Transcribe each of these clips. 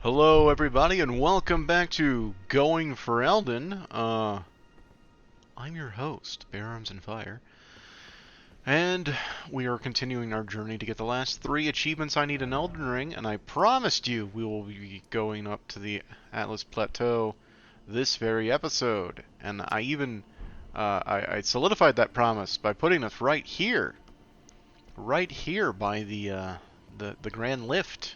Hello everybody and welcome back to Going for Elden. I'm your host, Bear Arms and Fire. And we are continuing our journey to get the last 3 achievements I need in Elden Ring, and I promised you we will be going up to the Altus Plateau this very episode. And I even I solidified that promise by putting us right here by the Grand Lift.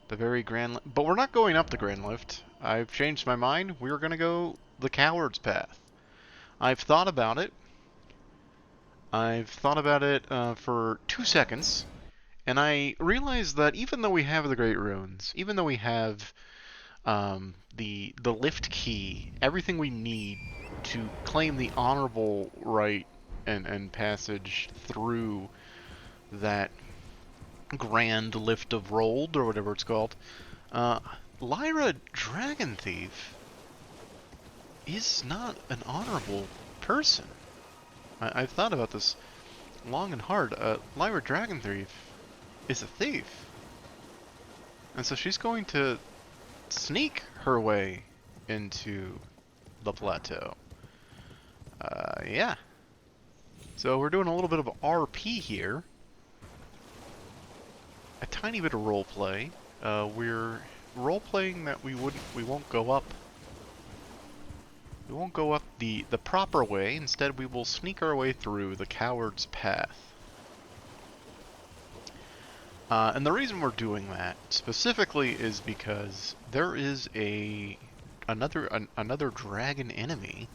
The very grand... But we're not going up the grand lift. I've changed my mind. We're going to go the coward's path. I've thought about it. For 2 seconds, and I realized that even though we have the Great Ruins, even though we have the lift key, everything we need to claim the honorable right and passage through that grand lift of Rold, or whatever it's called, Uh, Lyra Dragon Thief is not an honorable person. I've thought about this long and hard. Lyra Dragon Thief is a thief. And so she's going to sneak her way into the plateau. Yeah. So we're doing a little bit of RP here. A tiny bit of roleplay. We're role-playing that we won't go up. We won't go up the proper way. Instead, we will sneak our way through the coward's path. And the reason we're doing that specifically is because there is another dragon enemy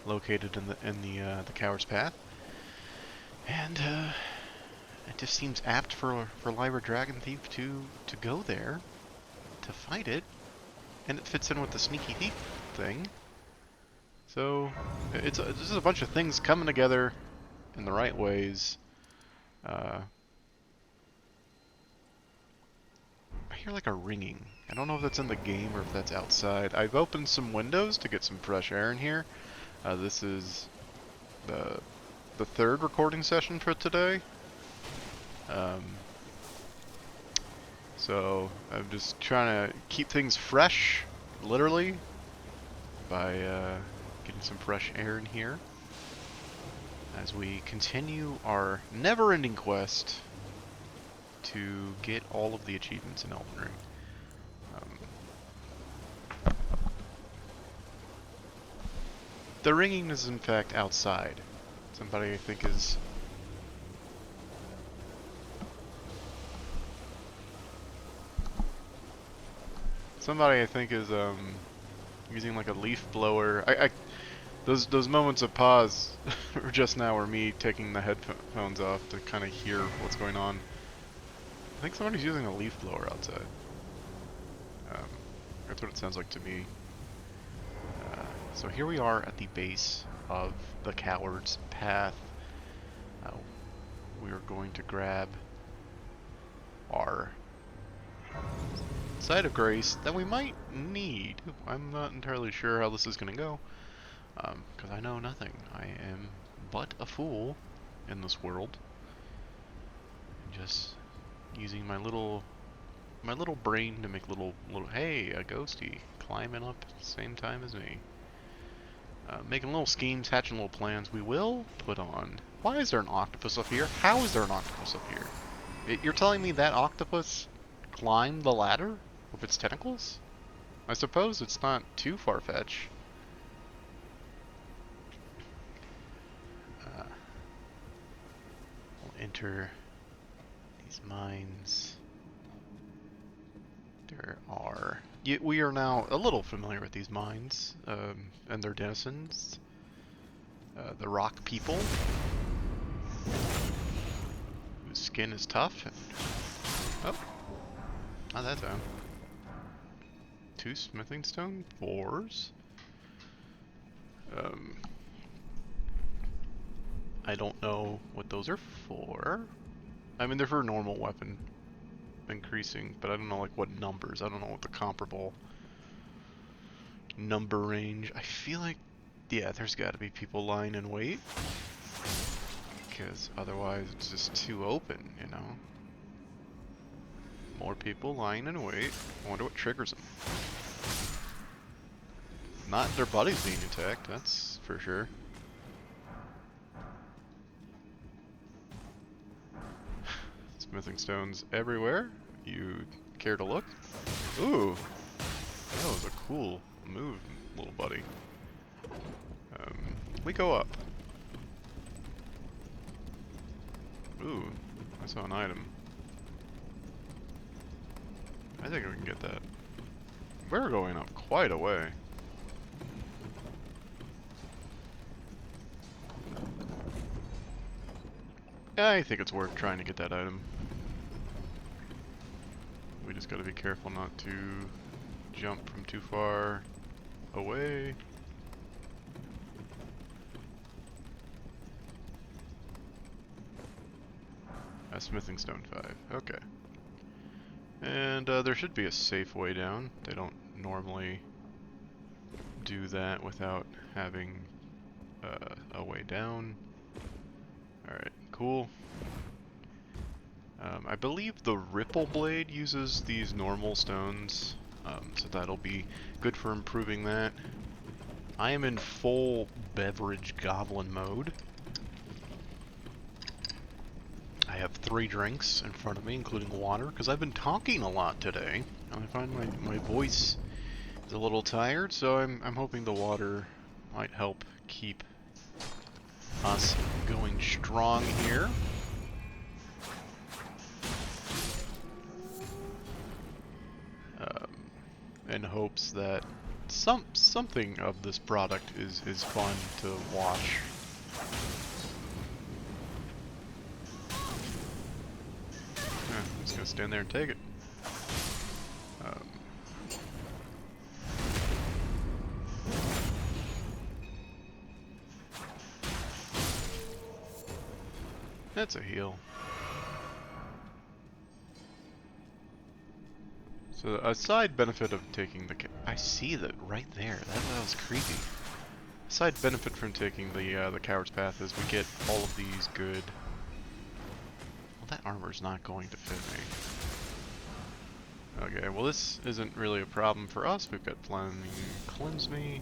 located in the coward's path, and it just seems apt for Lyra Dragon Thief to go there to fight it, and it fits in with the sneaky thief thing. So it's just a bunch of things coming together in the right ways. I hear like a ringing. I don't know if that's in the game or if that's outside. I've opened some windows to get some fresh air in here. This is the third recording session for today. So I'm just trying to keep things fresh, literally, by getting some fresh air in here as we continue our never-ending quest to get all of the achievements in Elden Ring. The ringing is in fact outside. Somebody I think is... using like a leaf blower. Those moments of pause just now were me taking the headphones off to kind of hear what's going on. I think somebody's using a leaf blower outside. That's what it sounds like to me. So here we are at the base of the coward's path. We are going to grab our side of grace that we might need. I'm not entirely sure how this is going to go, because I know nothing. I am but a fool in this world, just using my little brain to make little hey, a ghosty climbing up at the same time as me, making little schemes, hatching little plans. We will put on. Why is there an octopus up here? How is there an octopus up here? You're telling me that octopus climbed the ladder with its tentacles? I suppose it's not too far-fetched. We'll enter these mines. We are now a little familiar with these mines and their denizens. The rock people, whose skin is tough. Oh, not that time. 2 smithing stone, 4s. I don't know what those are for. I mean, they're for normal weapon increasing, but I don't know like what numbers. I don't know what the comparable number range. I feel like Yeah, there's got to be people lying in wait. Because otherwise it's just too open, you know? More people lying in wait. I wonder what triggers them. Not their buddies being attacked, that's for sure. Smithing stones everywhere. You care to look? Ooh! That was a cool move, little buddy. We go up. Ooh, I saw an item. I think we can get that. We're going up quite a way. I think it's worth trying to get that item. We just gotta be careful not to jump from too far away. A smithing stone 5, okay. And there should be a safe way down. They don't normally do that without having a way down. Alright, cool. I believe the Ripple Blade uses these normal stones, so that'll be good for improving that. I am in full beverage goblin mode. I have 3 drinks in front of me, including water, because I've been talking a lot today. And I find my voice is a little tired, so I'm hoping the water might help keep us going strong here. In hopes that something of this product is fun to watch. I'm just gonna stand there and take it. That's a heal. So a side benefit of taking the I see that right there. That was creepy. A side benefit from taking the coward's path is we get all of these good. Well, that armor's not going to fit me. Okay, well this isn't really a problem for us. We've got Flaming Cleanse Me.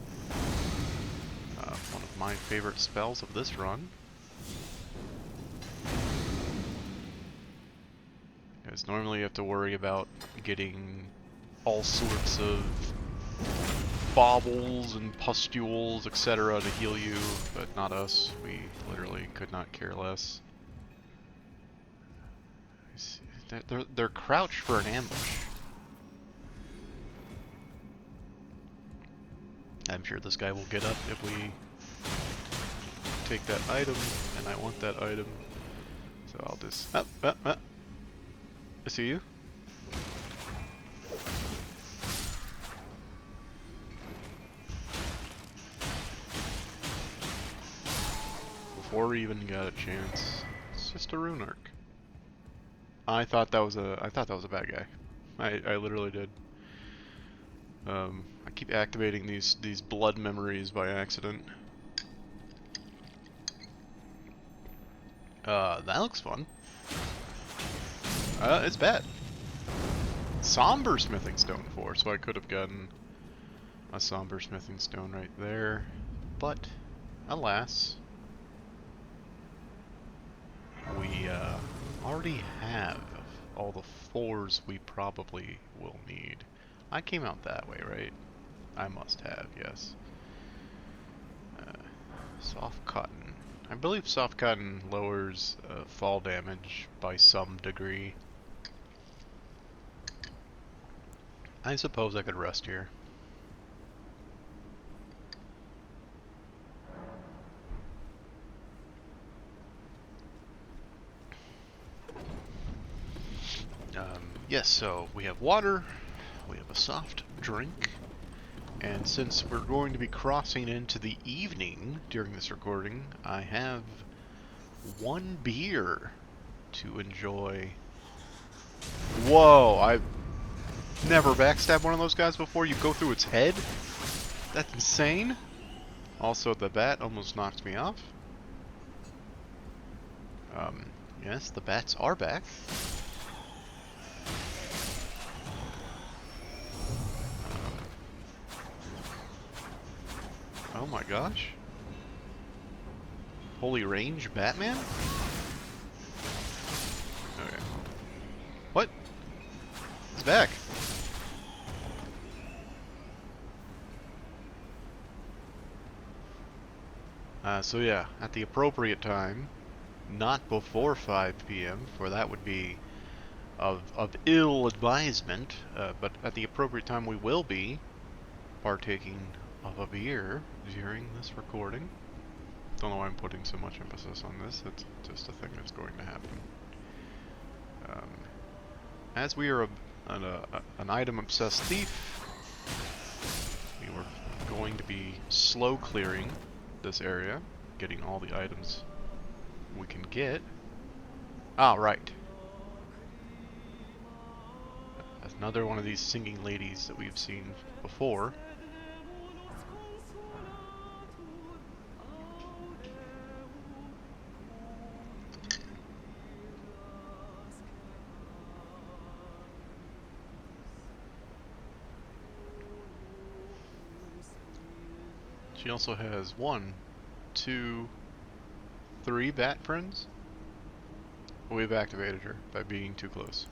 One of my favorite spells of this run. Because normally you have to worry about getting all sorts of baubles and pustules, etc. to heal you, but not us. We literally could not care less. They're crouched for an ambush. I'm sure this guy will get up if we take that item, and I want that item. So I'll just... I see you. Before we even got a chance, it's just a rune arc. I thought that was a bad guy. I literally did. I keep activating these blood memories by accident. That looks fun. It's bad. Somber smithing stone 4, so I could have gotten a somber smithing stone right there, but alas, we already have all the 4s we probably will need. I came out that way, right? I must have, yes. Soft cotton. I believe soft cotton lowers fall damage by some degree. I suppose I could rest here. Yes, so we have water, we have a soft drink, and since we're going to be crossing into the evening during this recording, I have 1 beer to enjoy. Whoa, I've never backstabbed one of those guys before. You go through its head? That's insane. Also, the bat almost knocked me off. Yes, the bats are back. Oh my gosh. Holy range Batman? Okay. What? He's back. So yeah, at the appropriate time, not before 5 p.m., for that would be of ill advisement, but at the appropriate time we will be partaking of a beer during this recording. Don't know why I'm putting so much emphasis on this, it's just a thing that's going to happen. As we are an item-obsessed thief, we were going to be slow clearing this area, getting all the items we can get. Ah, right. Another one of these singing ladies that we've seen before. She also has 1, 2, 3 bat friends. We've activated her by being too close.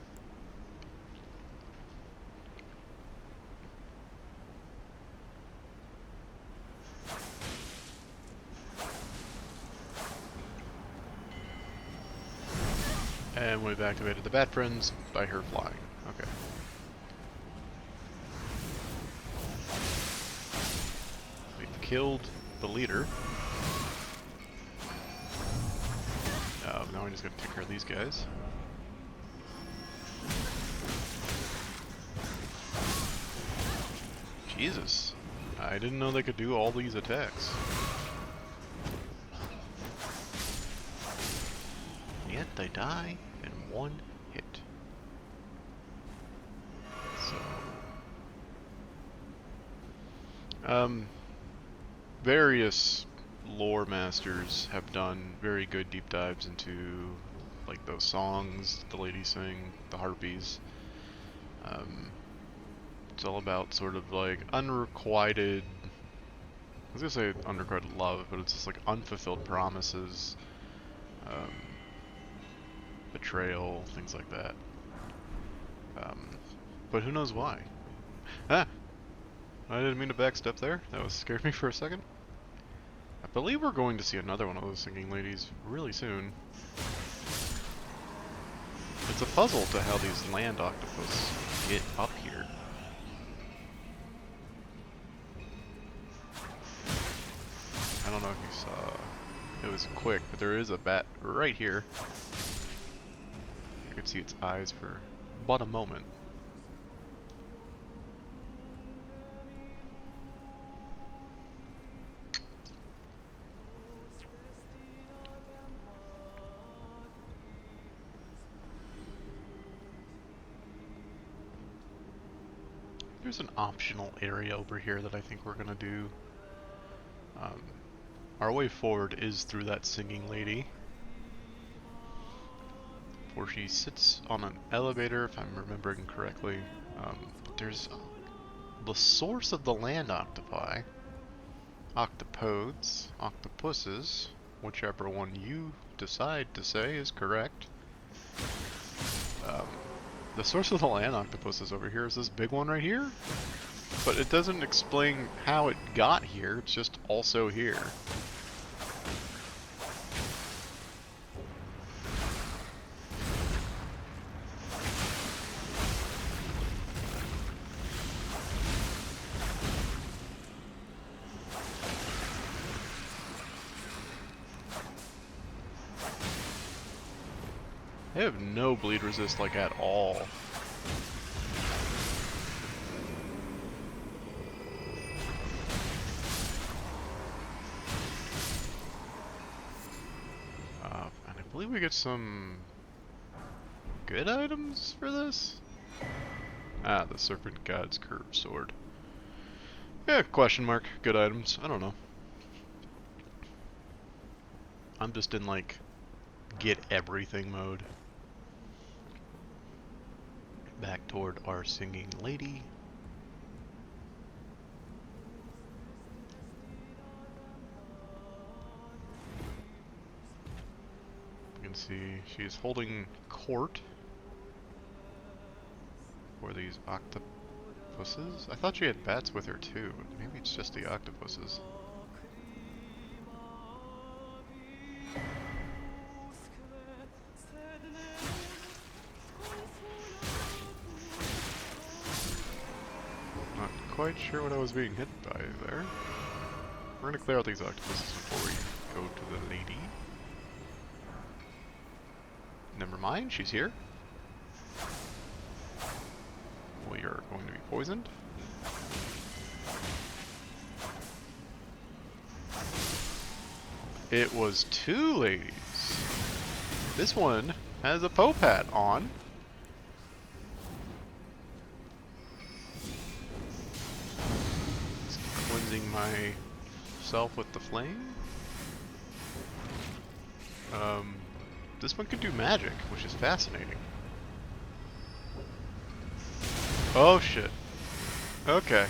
And we've activated the bat friends by her flying. Okay. We've killed the leader. Now we just gotta take care of these guys. Jesus. I didn't know they could do all these attacks. Yet they die in 1 hit. So, various lore masters have done very good deep dives into like those songs the ladies sing, the harpies. It's all about sort of like unrequited, I was gonna say unrequited love, but it's just like unfulfilled promises, betrayal, things like that. But who knows why? Ah! I didn't mean to backstep there. That scared me for a second. I believe we're going to see another one of those singing ladies really soon. It's a puzzle to how these land octopus get up here. I don't know if you saw, it was quick, but there is a bat right here. You could see its eyes for but a moment. There's an optional area over here that I think we're gonna do. Our way forward is through that singing lady. Where she sits on an elevator, if I'm remembering correctly. There's the source of the land octopi. Octopodes, octopuses, whichever one you decide to say is correct. The source of the land octopus is over here. Is this big one right here? But it doesn't explain how it got here, it's just also here. They have no bleed resist, like, at all. And I believe we get some good items for this? Ah, the Serpent God's Curved Sword. Yeah, question mark. Good items. I don't know. I'm just in like get everything mode. Back toward our singing lady. You can see she's holding court for these octopuses. I thought she had bats with her too. Maybe it's just the octopuses. Not quite sure what I was being hit by there. We're gonna clear out these octopuses before we go to the lady. Never mind, she's here. We are going to be poisoned. It was two ladies. This one has a Pope hat on. Just cleansing myself with the flame. This one can do magic, which is fascinating. Oh shit. Okay.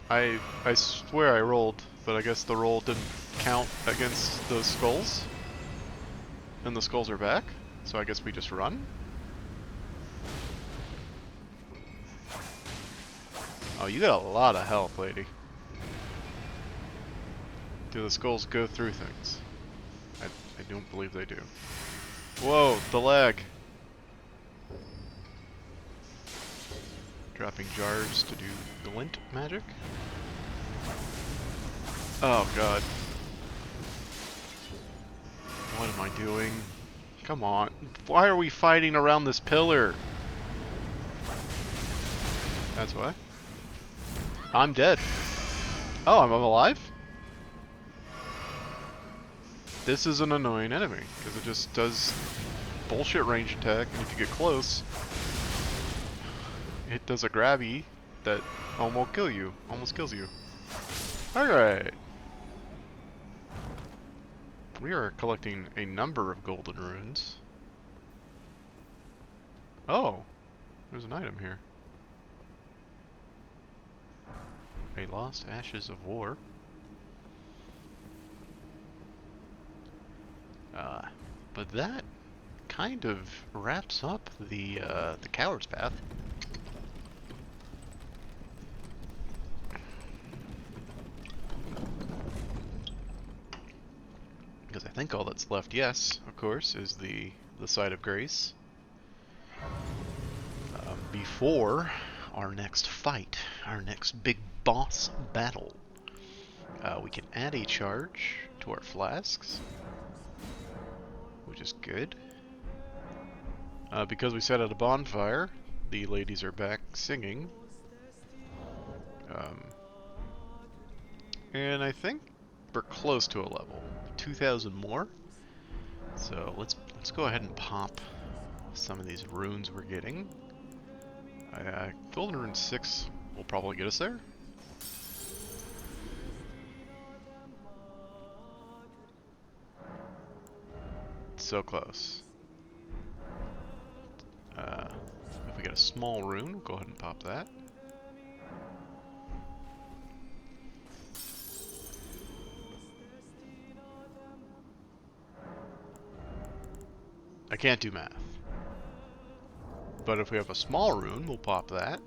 I swear I rolled, but I guess the roll didn't count against those skulls. And the skulls are back, so I guess we just run. Oh, you got a lot of health, lady. Do the skulls go through things? I don't believe they do. Whoa, the lag. Dropping jars to do glint magic. Oh god. What am I doing? Come on. Why are we fighting around this pillar? That's why. I'm dead. Oh, I'm alive? This is an annoying enemy, because it just does bullshit range attack, and if you get close, it does a grabby that almost kills you. Alright. We are collecting a number of golden runes. Oh, there's an item here. A lost ashes of war. But that kind of wraps up the coward's path. Because I think all that's left, yes, of course, is the site of grace. Before our next fight, our next big boss battle, we can add a charge to our flasks, which is good. Because we set out a bonfire, the ladies are back singing. And I think we're close to a level. 2,000 more. So let's go ahead and pop some of these runes we're getting. Golden Rune 6 will probably get us there. So close. If we get a small rune, we'll go ahead and pop that. I can't do math. But if we have a small rune, we'll pop that.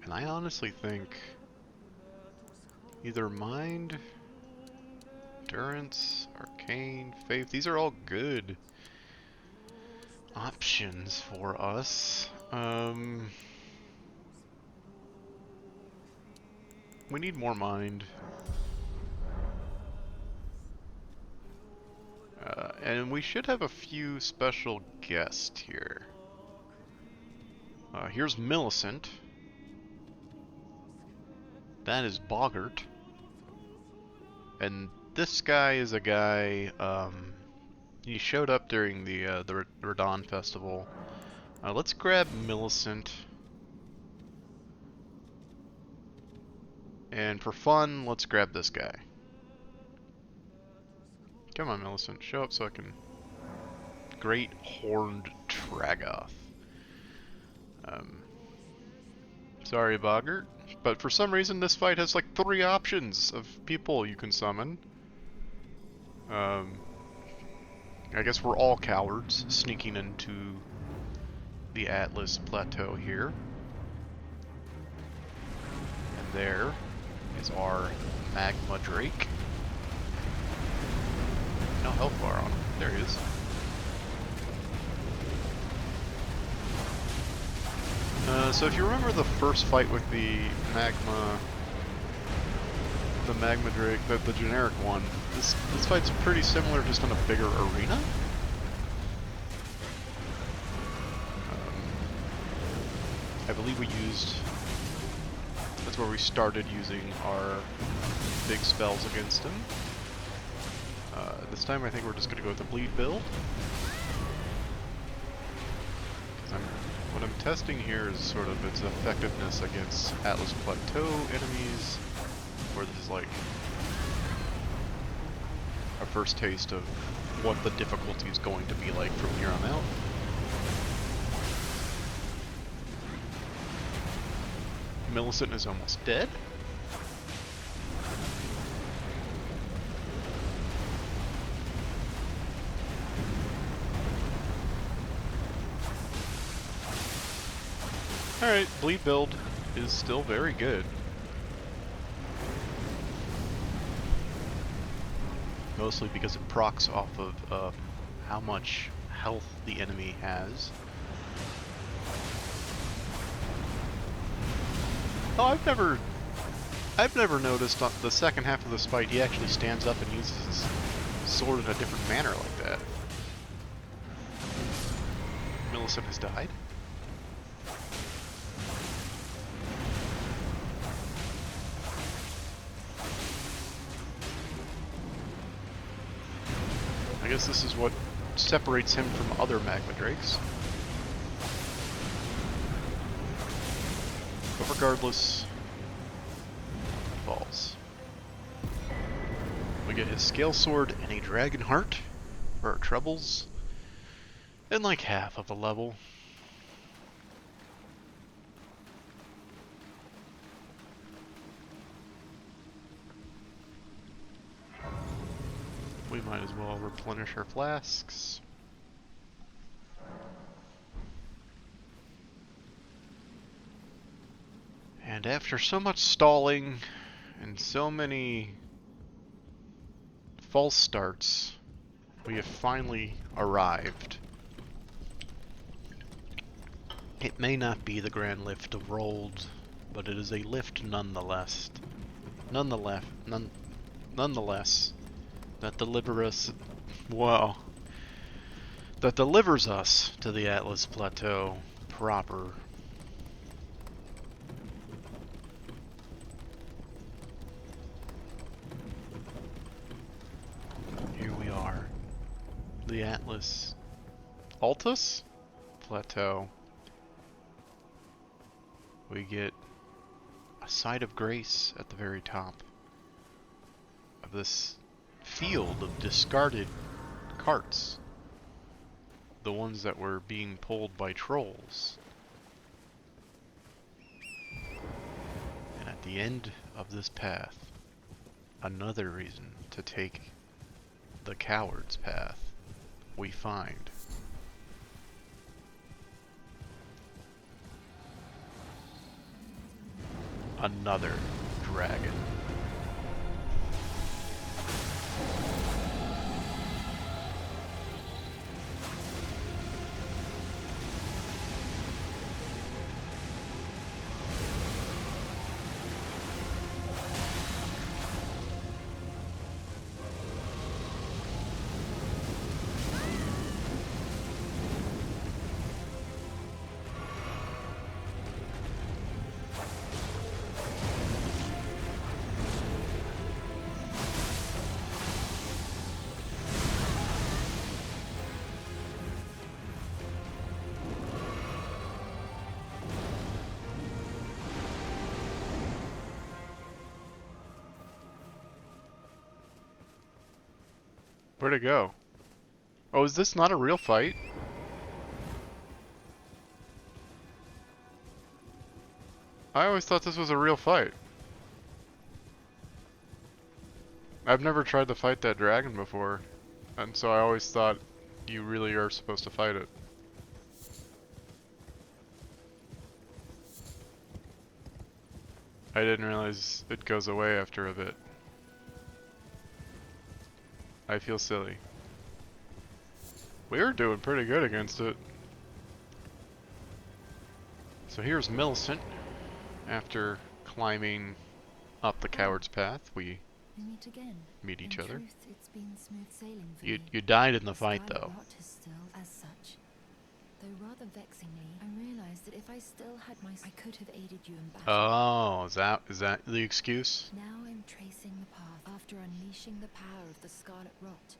And I honestly think either Mind, Endurance, Arcane, Faith, these are all good options for us. We need more Mind. And we should have a few special guests here. Here's Millicent. That is Boggart. And this guy is a guy, he showed up during the Radon Festival Let's grab Millicent. And for fun, let's grab this guy. Come on, Millicent. Show up so I can... Great Horned Tragoth. Sorry, Boggart, but for some reason this fight has like 3 options of people you can summon. I guess we're all cowards sneaking into the Atlas Plateau here. And there is our Magma Drake. No health bar on him. There he is. So if you remember the first fight with the Magma Drake, the generic one, this fight's pretty similar, just in a bigger arena. I believe that's where we started using our big spells against him. This time I think we're just going to go with the bleed build. What I'm testing here is sort of its effectiveness against Atlas Plateau enemies, where this is like our first taste of what the difficulty is going to be like from here on out. Millicent is almost dead. Alright, bleed build is still very good. Mostly because it procs off of how much health the enemy has. Oh, I've never noticed on the second half of this fight he actually stands up and uses his sword in a different manner like that. Millicent has died. I guess this is what separates him from other Magma Drakes. But regardless, falls. We get his Scale Sword and a Dragon Heart for our troubles, and like half of a level. We might as well replenish our flasks. And after so much stalling and so many false starts, we have finally arrived. It may not be the grand lift of Rold, but it is a lift nonetheless. Nonetheless, that delivers us to the Atlas Plateau proper. Here we are, the Atlas Altus Plateau. We get a site of grace at the very top of this field of discarded carts, the ones that were being pulled by trolls. And at the end of this path, another reason to take the coward's path, we find another dragon. Where'd it go? Oh, is this not a real fight? I always thought this was a real fight. I've never tried to fight that dragon before, and so I always thought you really are supposed to fight it. I didn't realize it goes away after a bit. I feel silly. We were doing pretty good against it. So here's Millicent. After climbing up the coward's path, we meet again. Meet each other. Truth, it's been smooth sailing for You died in the fight, though. Rot is still as such. Though rather vexingly, I realized that if I still had I could have aided you in battle. Oh, is that the excuse? Now I'm tracing the path after unleashing the power of the Scarlet Rot.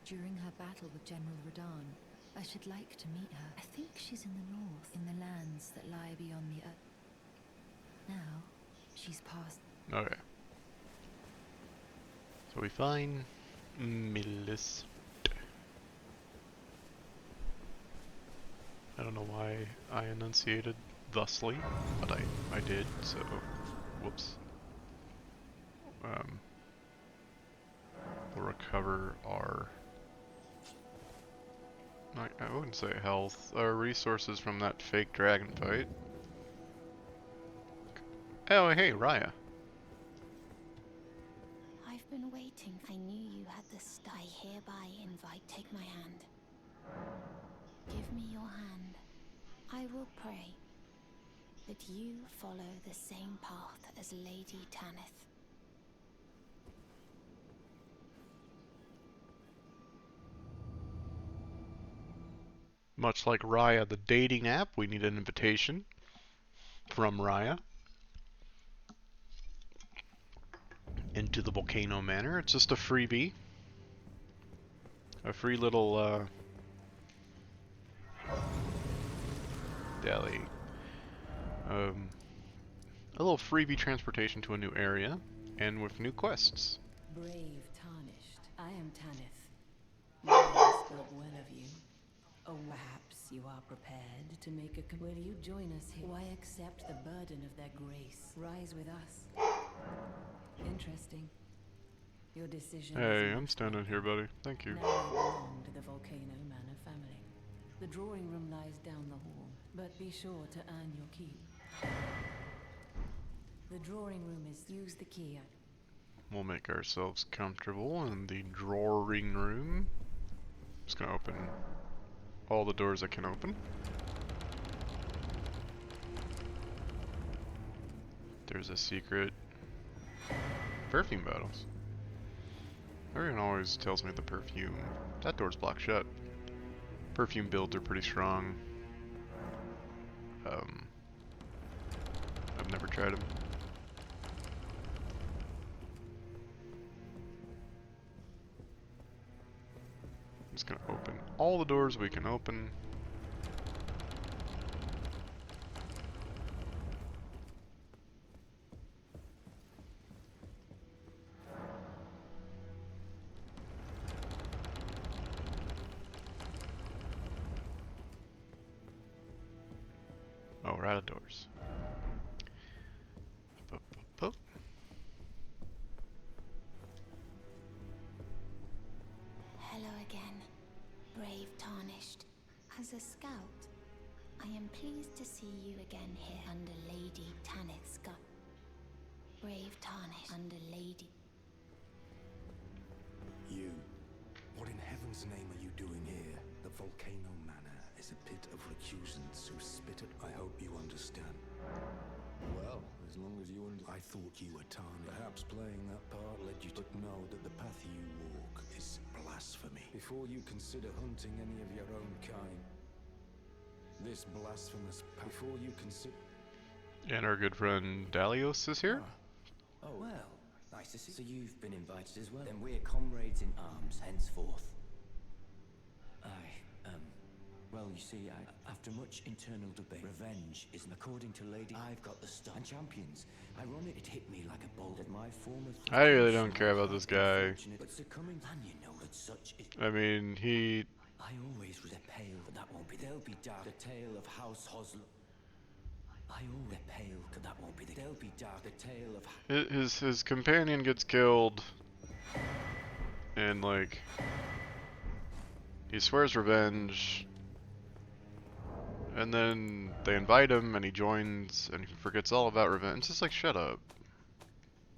During her battle with General Radahn, I should like to meet her. I think she's in the north, in the lands that lie beyond the earth. Now, she's passed. Okay. So we find Millicent. I don't know why I enunciated thusly, but I did, so whoops. We'll recover our, I wouldn't say health, our resources from that fake dragon fight. Oh, hey, Raya. I've been waiting. I knew you had this. I hereby invite. Take my hand. Give me your hand. I will pray that you follow the same path as Lady Tanith. Much like Raya, the dating app, we need an invitation from Raya into the Volcano Manor. It's just a freebie. A free little, deli. A little freebie transportation to a new area, and with new quests. Brave tarnished, I am Tanith. I spoke well of you. Oh, perhaps you are prepared to make a... Will you join us here? Why accept the burden of their grace? Rise with us. Interesting. Your decision. Hey, I'm standing here, buddy. Thank you. Now I belong to the Volcano Manor family. The drawing room lies down the hall, but be sure to earn your keep. The drawing room is... Use the key. We'll make ourselves comfortable in the drawing room. Just gonna open all the doors I can open. There's a secret perfume bottles. Everyone always tells me the perfume. That door's blocked shut. Perfume builds are pretty strong. I've never tried them. I'm just gonna open all the doors we can open. Oh, we're out of doors. Hello again, brave tarnished. As a scout, I am pleased to see you again here under Lady Tanith's gut. Brave tarnished under Lady. You. What in heaven's name are you doing here? The Volcano Manor is a pit of recusants who spit at... I hope you understand. Well, as long as you I thought you were Tarnished. Perhaps playing that part led you to know that the path you walk is blasphemy. Before you consider hunting any of your own kind, this blasphemous path... Before you consider... And our good friend Dalios is here? Oh, well, nice to see. So you've been invited as well? Then we're comrades in arms henceforth. Well, you see, after much internal debate, revenge is, according to Lady, I've got the stuff and champions. Ironic, it hit me like a bolt at my former... I really don't care about this guy. But succumbing, and you know the but such is. I mean, he... I always was a pale, but that won't be. There'll be dark. The tale of House Hosler. I always pale, but that won't be. There'll be dark. The tale of. His companion gets killed, and like he swears revenge, and then they invite him, and he joins, and he forgets all about revenge. It's just like, shut up.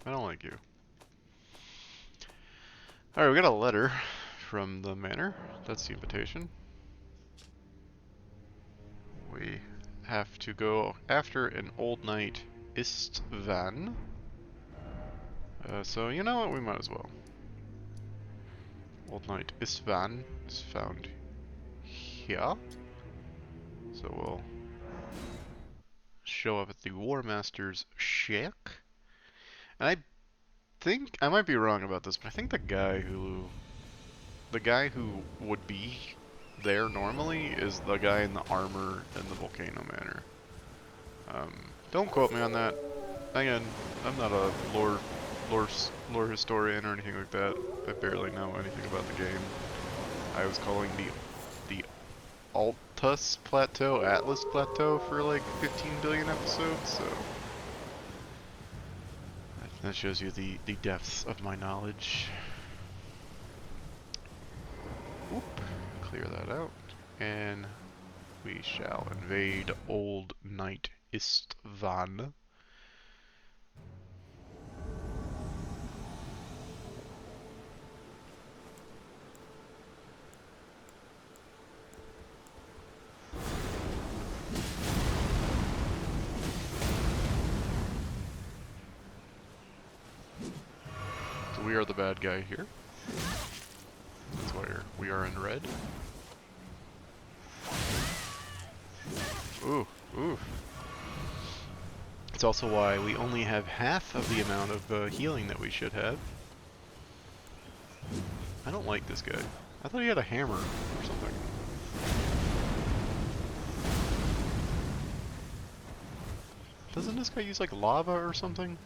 I don't like you. Alright, we got a letter from the manor. That's the invitation. We have to go after an old knight, Istvan. So, you know what? We might as well. Old knight Istvan is found here. So we'll show up at the War Master's shack. And I think, I might be wrong about this, but I think the guy who would be there normally is the guy in the armor in the Volcano Manor. Don't quote me on that. Again, I'm not a lore historian or anything like that. I barely know anything about the game. I was calling the Altus Plateau Atlas Plateau for like 15 billion episodes, so that shows you the depths of my knowledge. Oop, clear that out, and we shall invade Old Knight Istvan. So we are the bad guy here. That's why we are in red. Ooh, ooh. It's also why we only have half of the amount of healing that we should have. I don't like this guy. I thought he had a hammer or something. Doesn't this guy use like lava or something?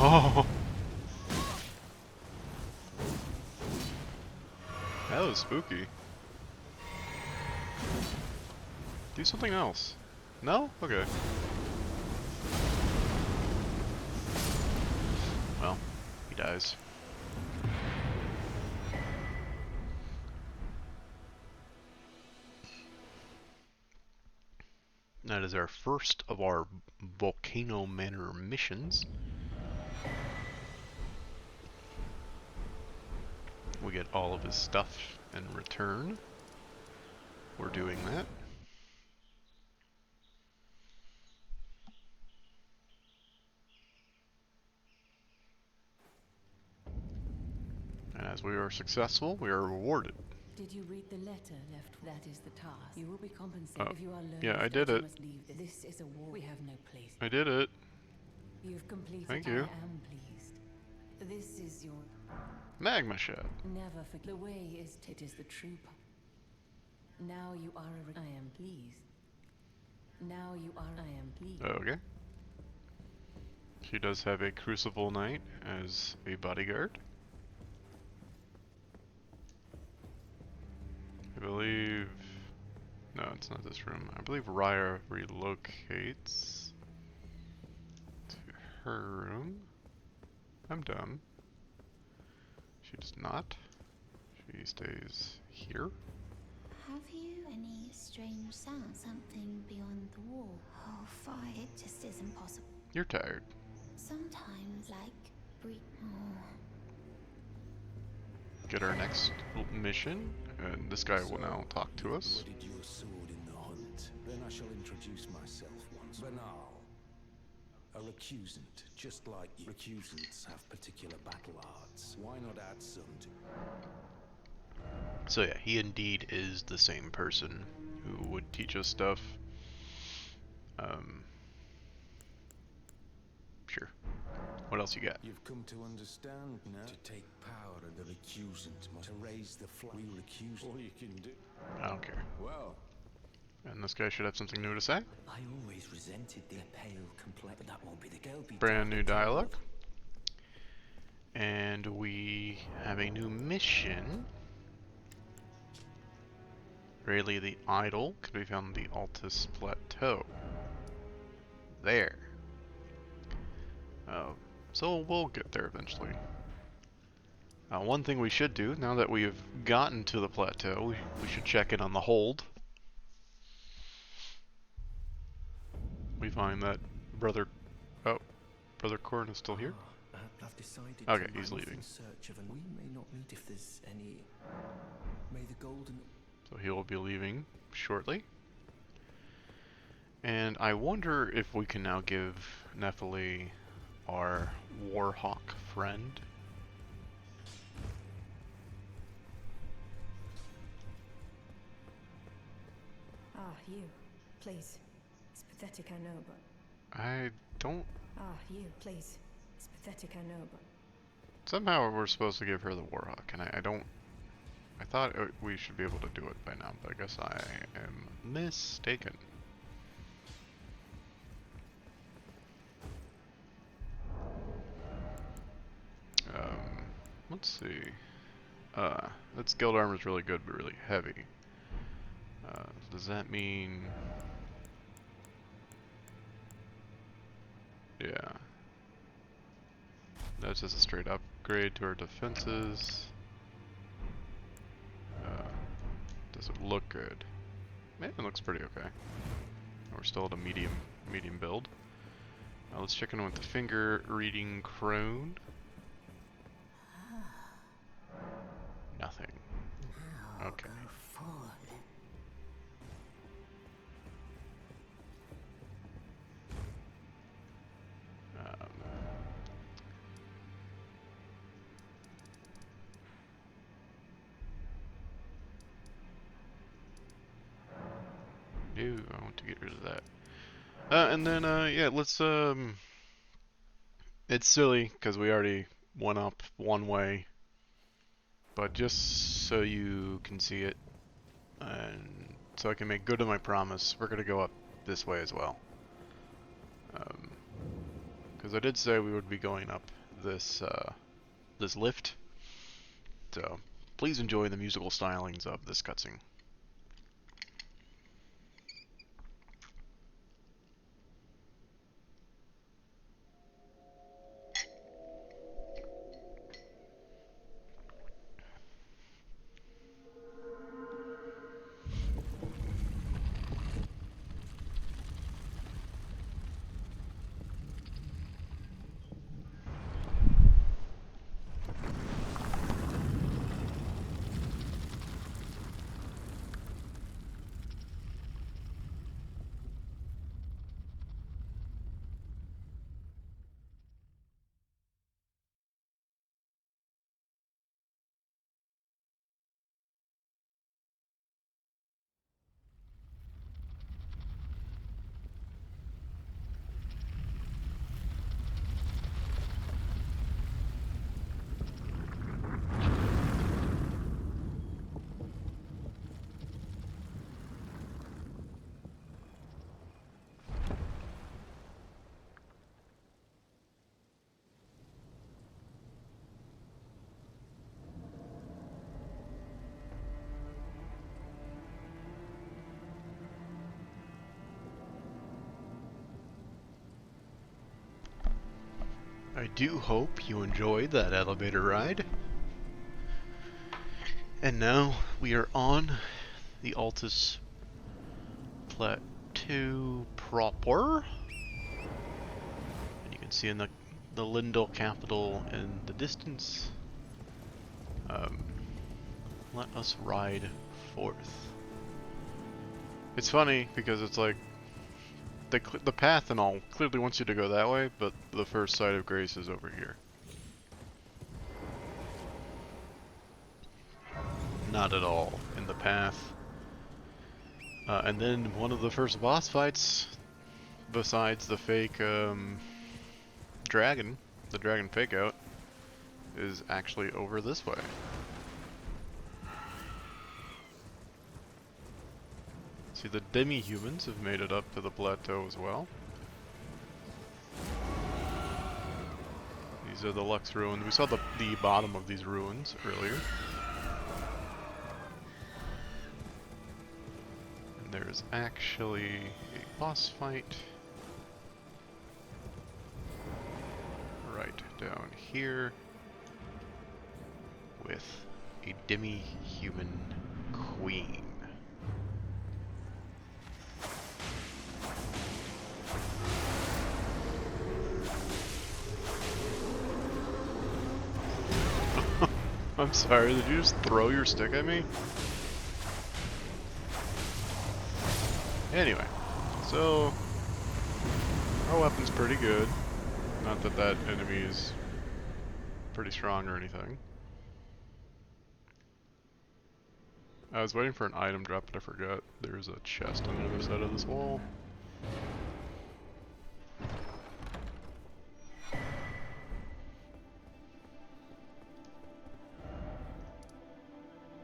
Oh! That was spooky. Do something else. No? Okay. Well, he dies. That is our first of our Volcano Manor missions. We get all of his stuff in return. We're doing that. And as we are successful, we are rewarded. Did you read the letter left? That is the task. You will be compensated if you are learned. Yeah, I did it. This is a war. We have no place. I did it. You've completed. Thank you. I am pleased. This is your Magma shot. never forget. The way is it is the trooper. Now you are I am pleased. Now you are I am pleased. Okay. She does have a Crucible Knight as a bodyguard. I believe... No, it's not this room. I believe Raya relocates to her room. I'm dumb. She does not. She stays here. Have you any strange sound? Something beyond the wall? Oh, fine. It just isn't possible. You're tired. Sometimes, like, Get our next mission, and this guy will now talk to us. Bloodied your sword in the hunt. Then I shall introduce myself once. Banal. A recusant, just like you. Recusants have particular battle arts. Why not add some to... So yeah, he indeed is the same person who would teach us stuff. Sure. What else you got? You've come to understand now. To take power of the recusant, to raise the flag. We recuse all you can do. I don't care. Well, And this guy should have something new to say. I always resented the pale complex, but that won't be the girl. Brand new dialogue. And we have a new mission. Rayleigh the Idol can be found on the Altus Plateau. There. So we'll get there eventually. One thing we should do, now that we have gotten to the plateau, we should check in on the hold. We find that Brother Corn is still here. I've decided Okay, to he's run off leaving. in search of, and we may not meet if there's any. May the golden. So he will be leaving shortly. And I wonder if we can now give Nephili our Warhawk friend. Ah, you. Please. It's pathetic, I know, but... I don't... Ah, you. Please. It's pathetic, I know, but... Somehow we're supposed to give her the Warhawk, and I don't... I thought we should be able to do it by now, but I guess I am mistaken. Let's see. That skilled armor is really good, but really heavy. Does that mean... Yeah. That's just a straight upgrade to our defenses. Does it look good? Man, it looks pretty okay. We're still at a medium build. Let's check in with the finger reading crone. Nothing. Okay. I want to get rid of that. And then, yeah, let's, it's silly, because we already went up one way, but just so you can see it, and so I can make good on my promise, we're going to go up this way as well. Because I did say we would be going up this, this lift, so please enjoy the musical stylings of this cutscene. I do hope you enjoyed that elevator ride. And now we are on the Altus Plateau proper. And you can see in the Lindell capital in the distance. Let us ride forth. It's funny because it's like the path and all clearly wants you to go that way, but the first site of grace is over here. Not at all in the path. And then one of the first boss fights, besides the fake dragon, the dragon fake out, is actually over this way. See, the demi-humans have made it up to the plateau as well. These are the Lux ruins. We saw the bottom of these ruins earlier. And there's actually a boss fight right down here with a demi-human queen. I'm sorry, did you just throw your stick at me? Anyway, so our weapon's pretty good. Not that that enemy is pretty strong or anything. I was waiting for an item drop, but I forgot there's a chest on the other side of this wall.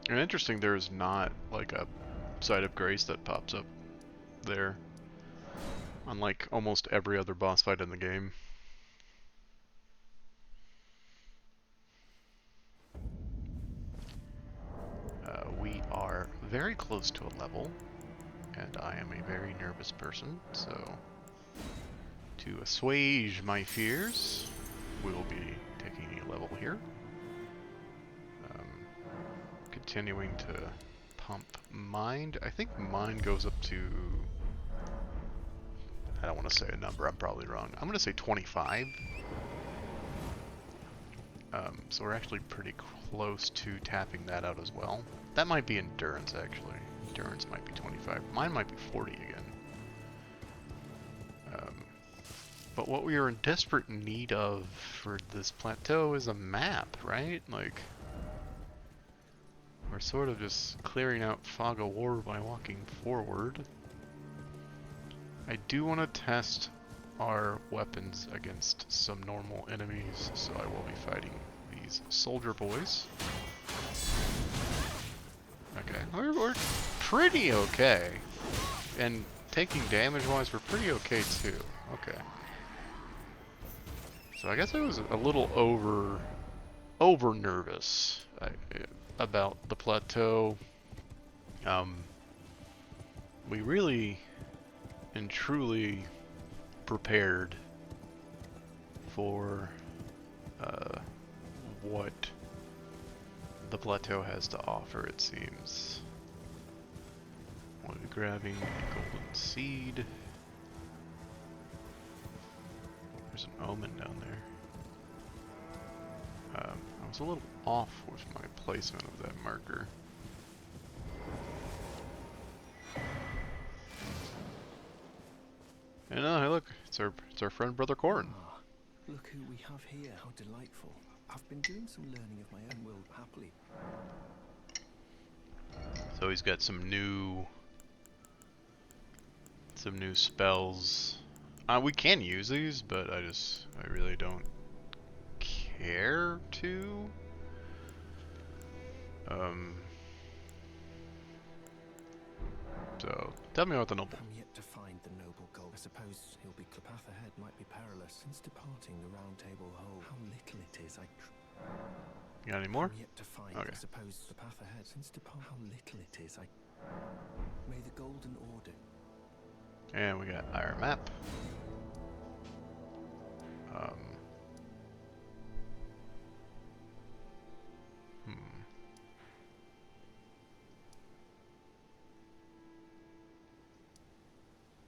And interesting, there's not like a site of grace that pops up there, unlike almost every other boss fight in the game. We are very close to a level, and I am a very nervous person, so to assuage my fears, we'll be taking a level here. Continuing to pump mind. I think mind goes up to... I don't want to say a number, I'm probably wrong. I'm going to say 25. So we're actually pretty close to tapping that out as well. That might be endurance, actually. Endurance might be 25. Mine might be 40 again. But what we are in desperate need of for this plateau is a map, right? Like, we're sort of just clearing out fog of war by walking forward. I do want to test our weapons against some normal enemies, so I will be fighting these soldier boys. Okay, we're pretty okay. And taking damage-wise, we're pretty okay too. Okay. So I guess I was a little over nervous about the plateau. We really and truly prepared for what the plateau has to offer, it seems. We'll be grabbing a golden seed. There's an omen down there. I was a little off with my placement of that marker. And hey, look, it's our friend Brother Corn. Ah, look who we have here. How delightful. I've been doing some learning of my own, will happily. So he's got some new spells. We can use these, but I really don't care to. So tell me about the noble. I'm yet to find the noble gold. I suppose he'll be the path ahead might be perilous. Since departing the round table hold, how little it is You got any more? I'm yet to find. Okay. I suppose the path ahead. Since departing, how little it is may the golden order. And we got our map.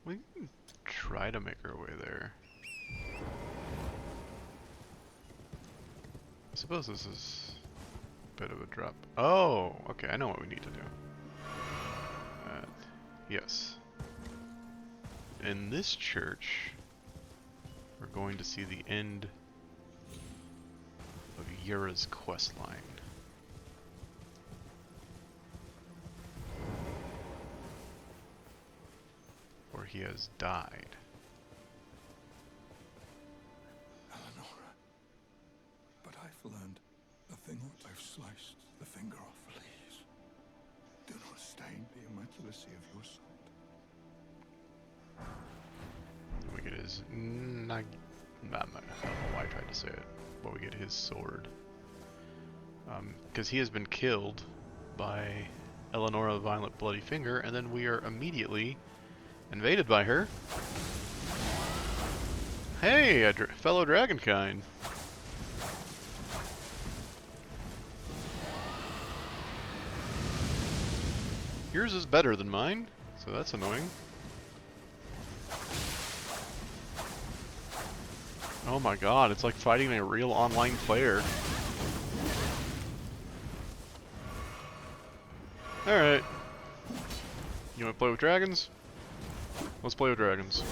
We can try to make our way there. I suppose this is a bit of a drop. Oh, okay, I know what we need to do. Yes. In this church, we're going to see the end of Yura's questline. Where he has died. Eleonora, but I've learned the thing that I've sliced the finger off. Please, do not stain the immaculacy of your sword. We get his I don't know why I tried to say it, but we get his sword. Because he has been killed by Eleonora the Violent Bloody Finger, and then we are immediately invaded by her. Hey, a fellow dragonkind. Yours is better than mine, so that's annoying. Oh my god, it's like fighting a real online player. Alright. You wanna play with dragons? Let's play with dragons.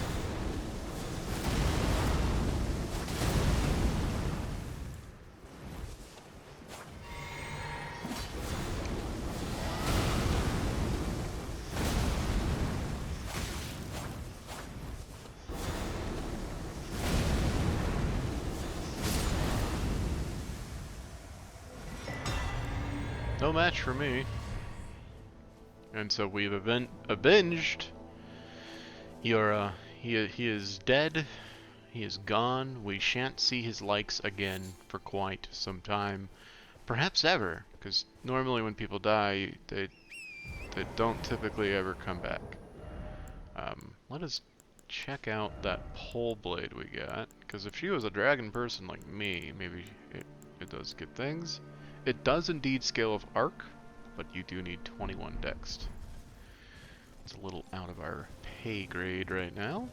No match for me. And so we've avenged. He is dead. He is gone. We shan't see his likes again for quite some time, perhaps ever. Because normally when people die, they don't typically ever come back. Let us check out that pole blade we got. Because if she was a dragon person like me, maybe it does good things. It does indeed scale of arc, but you do need 21 dex. It's a little out of our pay grade right now.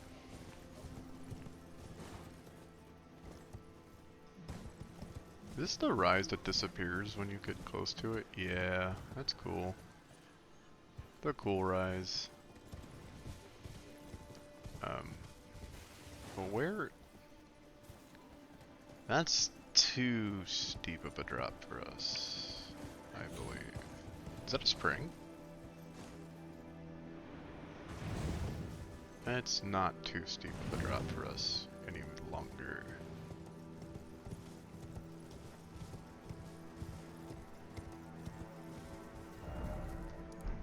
Is this the rise that disappears when you get close to it? Yeah, that's cool. The cool rise. But where... That's too steep of a drop for us, I believe. Is that a spring? That's not too steep of a drop for us any longer.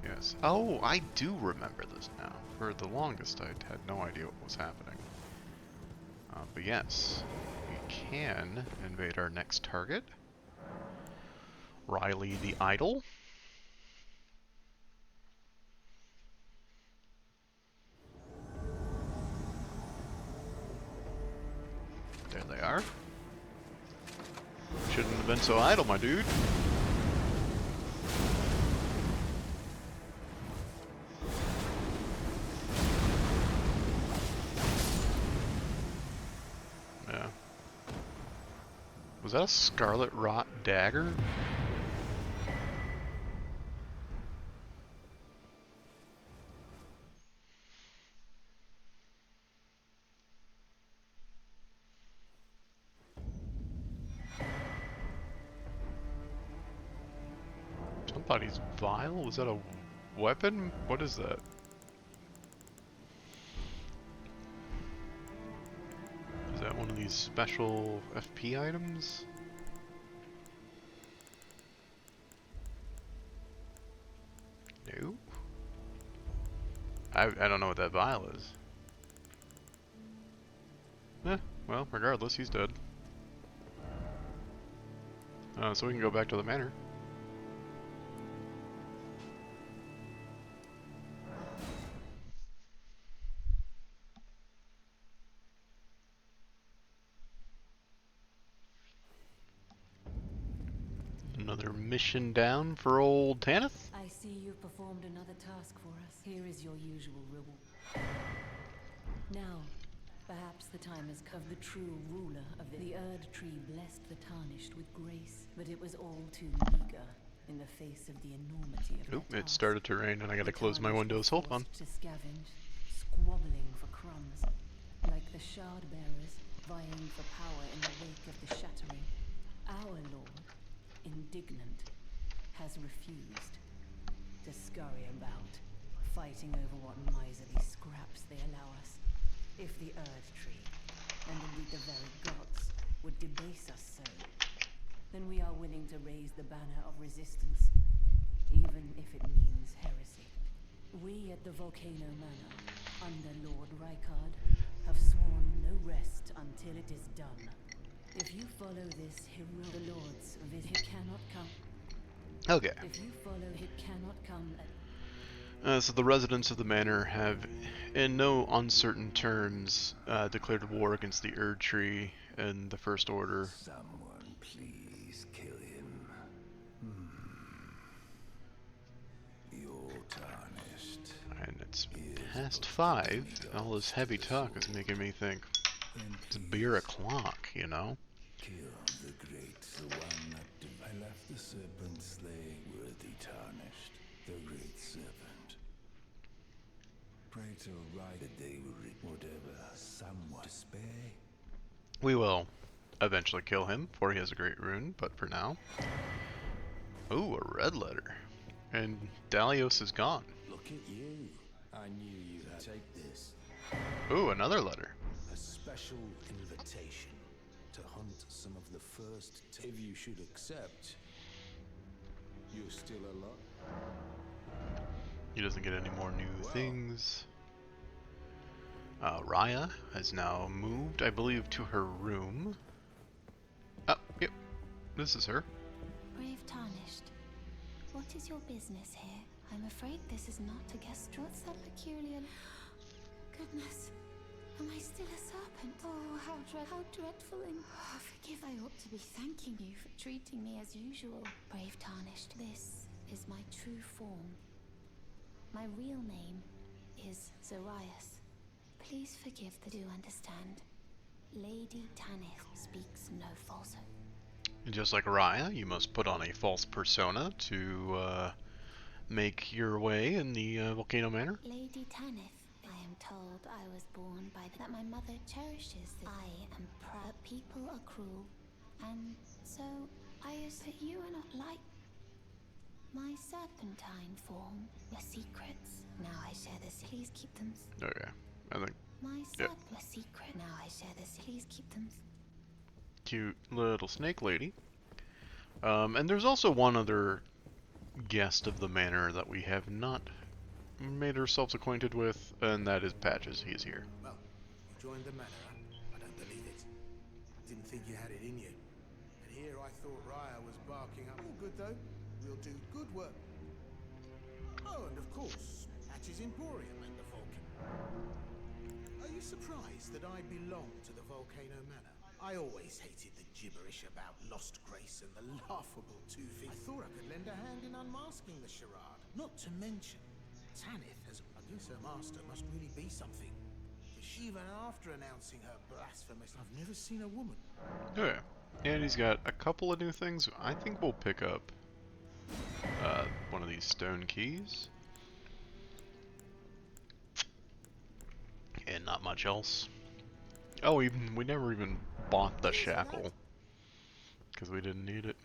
Yes. Oh, I do remember this now. For the longest, I had no idea what was happening. But yes, we can invade our next target. Riley the Idol. There they are. Shouldn't have been so idle, my dude. Yeah. Was that a Scarlet Rot dagger? Somebody's vial? Was that a weapon? What is that? Is that one of these special FP items? No. I don't know what that vial is. Well, regardless, he's dead. So we can go back to the manor. Another mission down for old Tanith. I see you've performed another task for us. Here is your usual reward. Now, perhaps the time has come. The true ruler of the Erd tree blessed the tarnished with grace, but it was all too meager in the face of the enormity of Oop, their it task. started to rain and I gotta close my windows. Hold on. To scavenge, squabbling for crumbs, like the shard bearers vying for power in the wake of the shattering. Our lord, indignant, has refused to scurry about, fighting over what miserly scraps they allow us. If the Erd tree, and indeed the very gods, would debase us so, then we are willing to raise the banner of resistance, even if it means heresy. We at the Volcano Manor, under Lord Rykard, have sworn no rest until it is done. If you follow this hero, the Lord's visit cannot come. Okay. If you follow, it cannot come. So the residents of the manor have, in no uncertain terms, declared war against the Erd Tree and the First Order. Someone please kill him. You're tarnished. And it's Here's past what 5. the All this gods heavy to the talk is sword. making me think Then it's please beer o'clock, you know? kill the great, the one that I left the serpent slay worthy tarnished, the great serpent. Pray to right that they will whatever somewhat to spare. We will eventually kill him, for he has a great rune, but for now... Ooh, a red letter. And Dalios is gone. Look at you. I knew you had to take this. Ooh, another letter. A special invitation to hunt some of the first. If you should accept, you're still alive. He doesn't get any more new things. Raya has now moved, I believe, to her room. Oh, yep. This is her. Brave Tarnished, what is your business here? I'm afraid this is not a guest. What's that peculiar... Goodness, am I still a serpent? Oh, how dreadful and... Oh, forgive, I ought to be thanking you for treating me as usual. Brave Tarnished, this is my true form. My real name is Zarias. Please forgive the do understand. Lady Tanith speaks no falsehood. And just like Raya, you must put on a false persona to make your way in the Volcano Manor. Lady Tanith, I am told I was born by that my mother cherishes this. I am proud. People are cruel, and so I assume you are not like my serpentine form. Your secrets. Now I share this. Please keep them. Okay, I think My serpent secret. Now I share this. Please keep them. cute little snake lady. And there's also one other guest of the manor that we have not made ourselves acquainted with, and that is Patches. He is here. Well, you joined the manor. I don't believe it. Didn't think you had it in you. And here I thought Raya was barking up. All good though. We'll do good work. Oh, and of course, Patch's Emporium and the Vulcan. Are you surprised that I belong to the Volcano Manor? I always hated the gibberish about lost grace and the laughable two-feet. I thought I could lend a hand in unmasking the charade. Not to mention, Tanith has... I guess her master must really be something. Because even after announcing her blasphemous... I've never seen a woman. Okay, and he's got a couple of new things. I think we'll pick up one of these stone keys. And not much else. Oh, we never even bought the shackle because we didn't need it.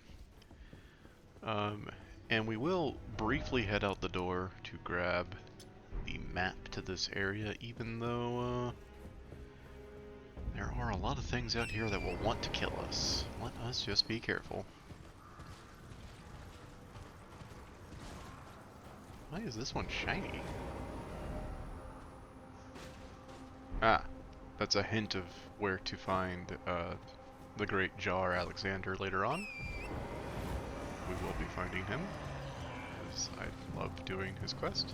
And we will briefly head out the door to grab the map to this area, even though there are a lot of things out here that will want to kill us. Let us just be careful. Why is this one shiny? Ah, that's a hint of where to find the Great Jar Alexander later on. We will be finding him, because I love doing his quest.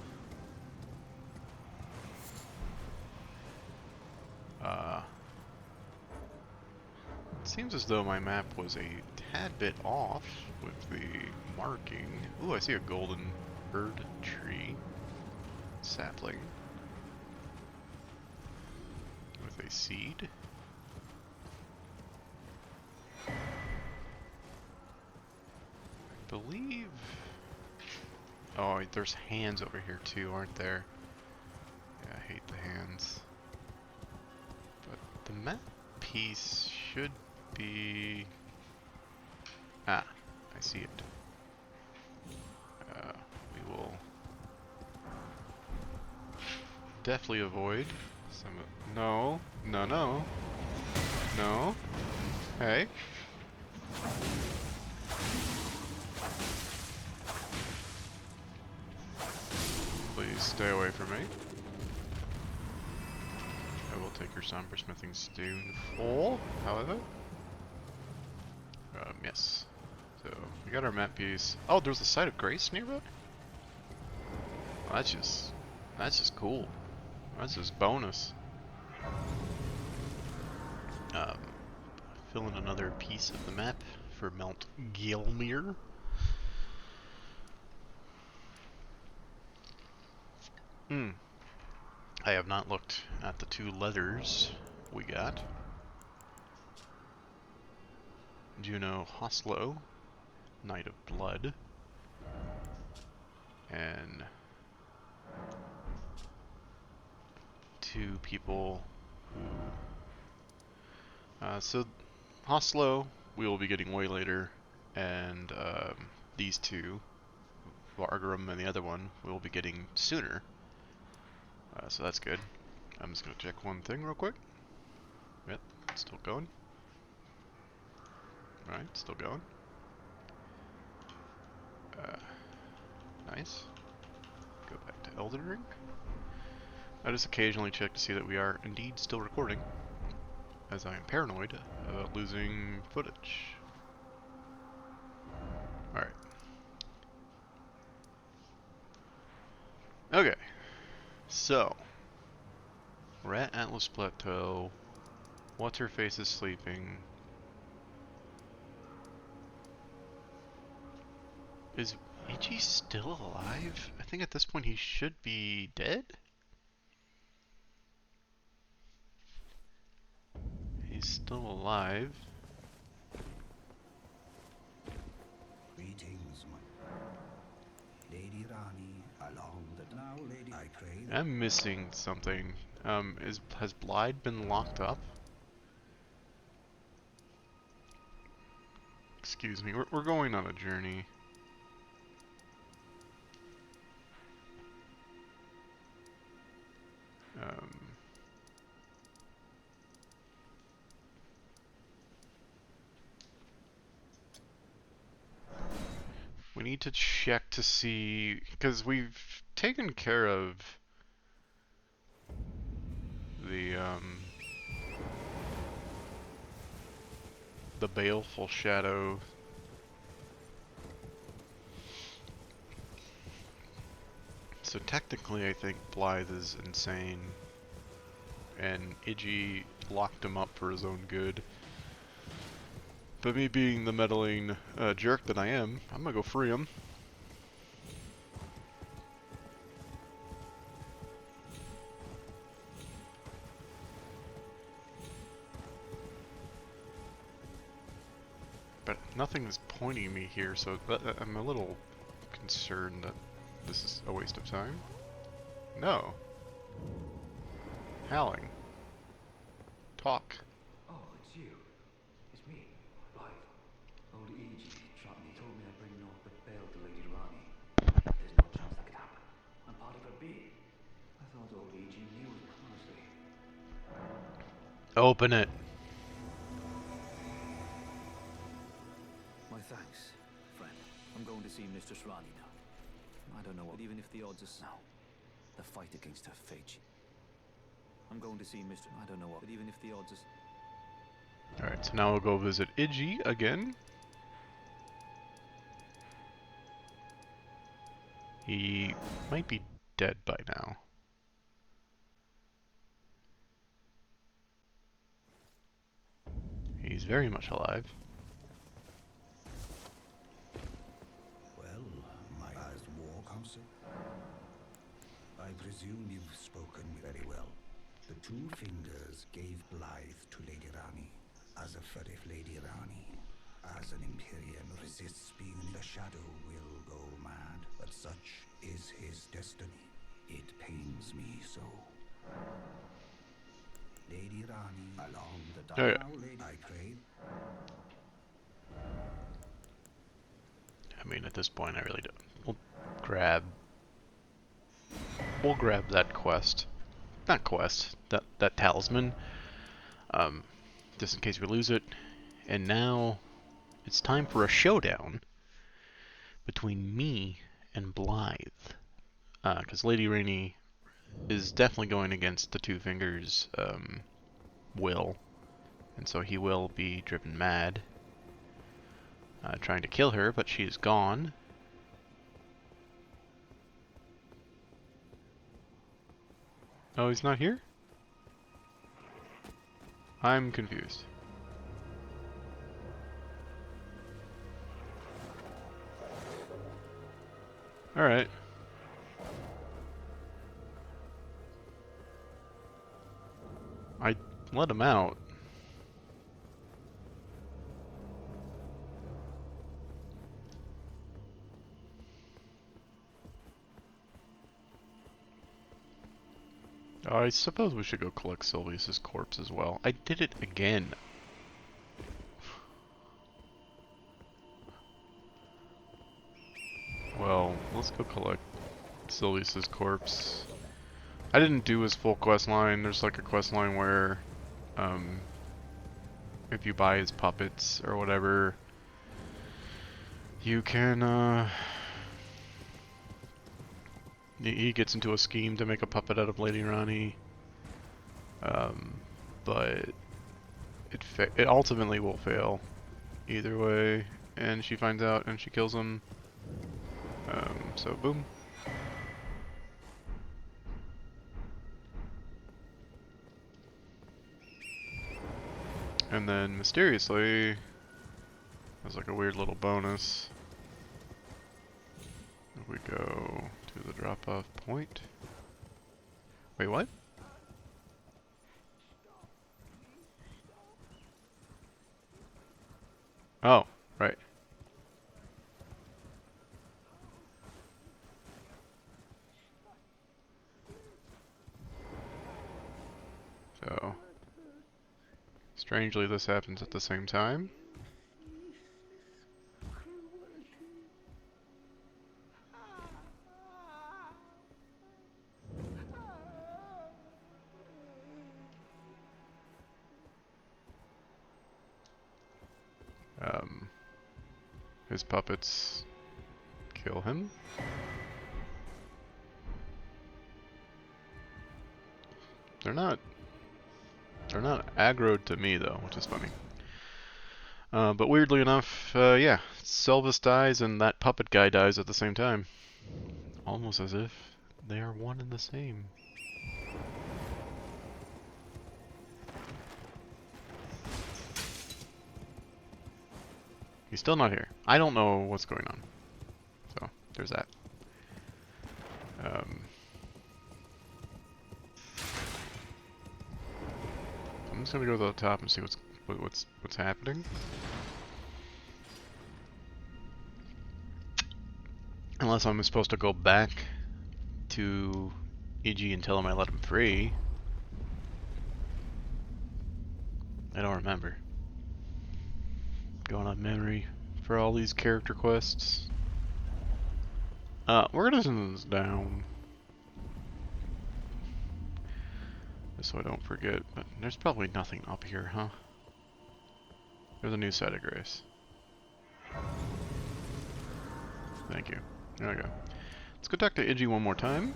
It seems as though my map was a tad bit off with the marking. Ooh, I see a golden bird tree sapling with a seed. I believe... Oh, there's hands over here too, aren't there? Yeah, I hate the hands. But the map piece should be... Ah, I see it. We will definitely avoid some... No, no, no. No. Hey. Please stay away from me. will take your somber smithing stone for, however. Yes. So, we got our map piece. Oh, there's a site of grace nearby? Well, that's just cool. That's just bonus. Fill in another piece of the map for Mount Gilmere. I have not looked at the 2 letters we got. Juno Hoslow, Knight of Blood, and 2 people who... so Hoslow we will be getting way later, and these 2, Vargrim and the other one, we will be getting sooner. So that's good. I'm just going to check one thing real quick. Yep, still going. Alright, still going. Nice. Go back to Elden Ring. I just occasionally check to see that we are indeed still recording, as I am paranoid about losing footage. Alright. Okay. So, we're at Atlas Plateau. What's-her-face is sleeping. Is Ichi still alive? I think at this point he should be dead? He's still alive. Greetings, my Lady Rani, along the now, Lady. I pray. I'm missing something. Has Blyde been locked up? Excuse me, we're going on a journey. We need to check to see, because we've taken care of the baleful shadow. So technically I think Blythe is insane, and Iggy locked him up for his own good. But me being the meddling jerk that I am, I'm gonna go free him. But nothing is pointing me here, so I'm a little concerned that this is a waste of time. No. Howling. Talk. Oh, it's you. It's me, Blythe. Old E.G. trapped me, told me I'd bring naught but bale to Lady Rani. There's no chance that could happen. I'm part of her being. I thought old E.G. knew it, honestly. Open it. My thanks, friend. I'm going to see Mistress Rani now. I don't know what, but even if the odds are now, the fight against her fate. I'm going to see Mistress. I don't know what, but even if the odds are... Alright, so now we'll go visit Iggy again. He might be dead by now. He's very much alive. Well, my last war council. I presume you've spoken very well. The 2 fingers gave Blythe to Lady Rani. As a furry Lady Rani, as an Imperium resists being in the shadow, will go mad. But such is his destiny. It pains me so. Lady Rani, along the dark lady, I prayed. I mean, at this point, I really don't. We'll grab that quest. Not quest, that talisman. Just in case we lose it. And now, it's time for a showdown between me and Blythe. Because Lady Rainey is definitely going against the Two Fingers' will, and so he will be driven mad, trying to kill her, but she is gone. Oh, he's not here? I'm confused. Alright. I let him out. I suppose we should go collect Sylvius's corpse as well. I did it again. Well, let's go collect Sylvius's corpse. I didn't do his full quest line. There's like a quest line where, if you buy his puppets or whatever, you can, he gets into a scheme to make a puppet out of Lady Rani. But it ultimately will fail either way, and she finds out and she kills him. So boom. And then mysteriously, there's like a weird little bonus. If we go to the drop-off point. Wait, what? Oh, right. So, strangely this happens at the same time. His puppets kill him. They're not aggroed to me though, which is funny. But weirdly enough, yeah, Sylvis dies and that puppet guy dies at the same time. Almost as if they are one and the same. He's still not here. I don't know what's going on. So, there's that. I'm just gonna go to the top and see what's happening. Unless I'm supposed to go back to EG and tell him I let him free. I don't remember. Going on memory for all these character quests. We're gonna send this down. Just so I don't forget, but there's probably nothing up here, huh? There's a new side of grace. Thank you. There we go. Let's go talk to Iggy one more time.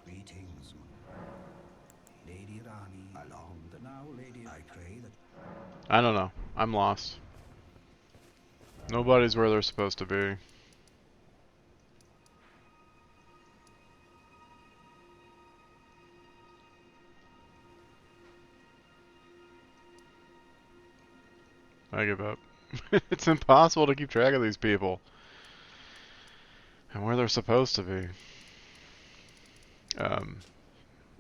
Greetings, Lady Rani. Along the now, Lady. I pray that. I don't know. I'm lost. Nobody's where they're supposed to be. I give up. It's impossible to keep track of these people. And where they're supposed to be.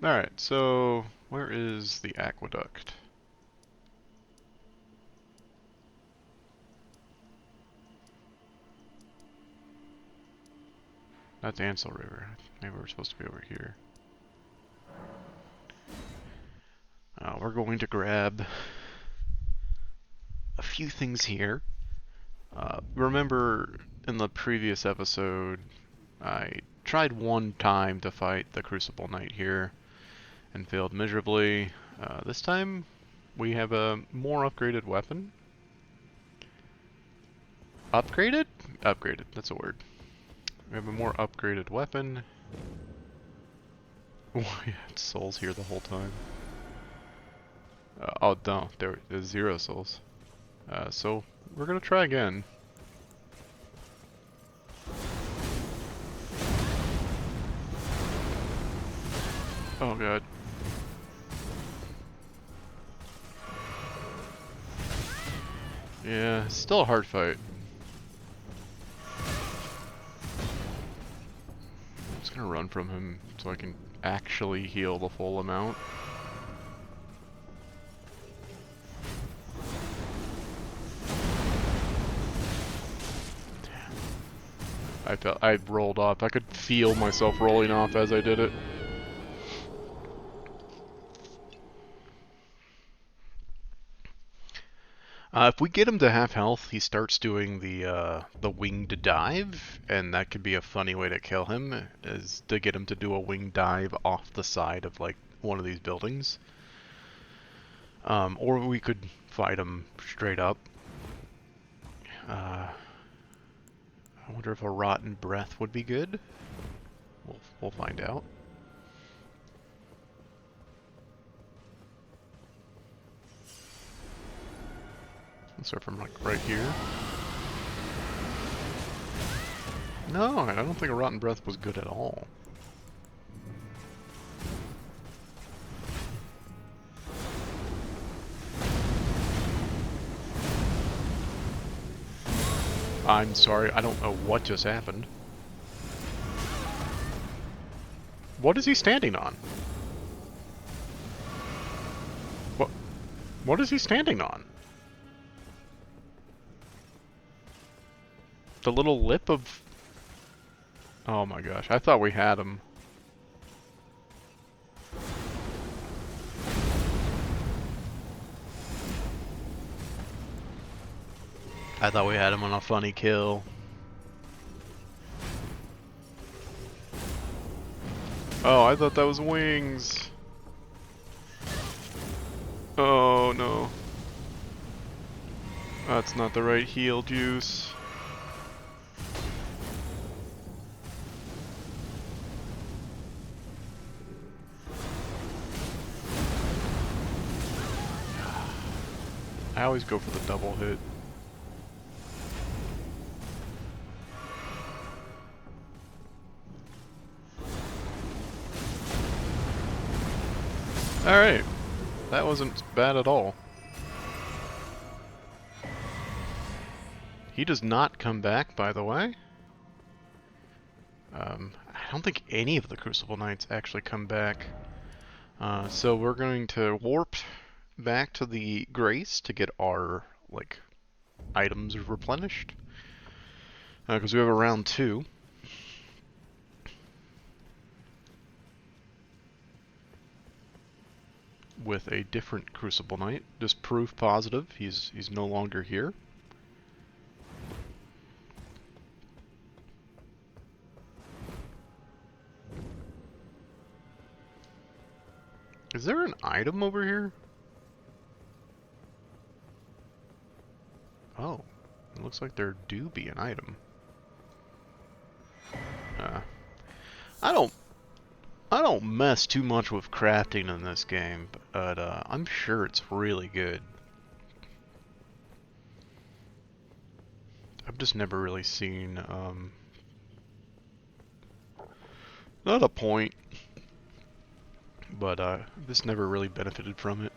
Alright, so where is the aqueduct? That's Ansel River. Maybe we're supposed to be over here. We're going to grab a few things here. Remember in the previous episode, I tried one time to fight the Crucible Knight here and failed miserably. This time, We have a more upgraded weapon. Upgraded? Upgraded, that's a word. We have a more upgraded weapon. We had souls here the whole time. Oh no, there's 0 souls. So we're gonna try again. Oh god. Yeah, still a hard fight. I'm just gonna run from him so I can actually heal the full amount. I rolled off. I could feel myself rolling off as I did it. If we get him to half health, he starts doing the winged dive, and that could be a funny way to kill him, is to get him to do a winged dive off the side of like one of these buildings. Or we could fight him straight up. I wonder if a rotten breath would be good. We'll find out. Let's start from like right here. No, I don't think a rotten breath was good at all. I'm sorry, I don't know what just happened. What is he standing on? What is he standing on? The little lip of... Oh my gosh, I thought we had him. I thought we had him on a funny kill. Oh, I thought that was wings. Oh no. That's not the right heal juice. I always go for the double hit. Alright, that wasn't bad at all. He does not come back, by the way. I don't think any of the Crucible Knights actually come back. So we're going to warp back to the Grace to get our, like, items replenished. Because we have a round 2. With a different Crucible Knight. Just proof positive, he's no longer here. Is there an item over here? Oh, it looks like there do be an item. I don't mess too much with crafting in this game, but I'm sure it's really good. I've just never really seen not a point, but this never really benefited from it.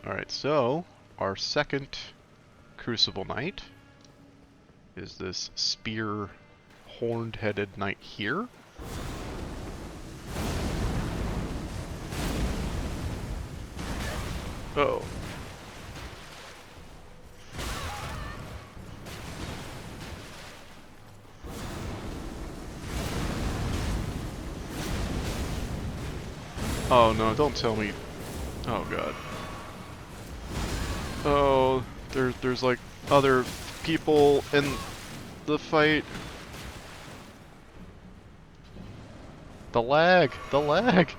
Alright, so our second Crucible Knight is this spear horned-headed knight here. Oh. Oh no, don't tell me. Oh god. Oh, there's like other people in the fight. The lag! The lag!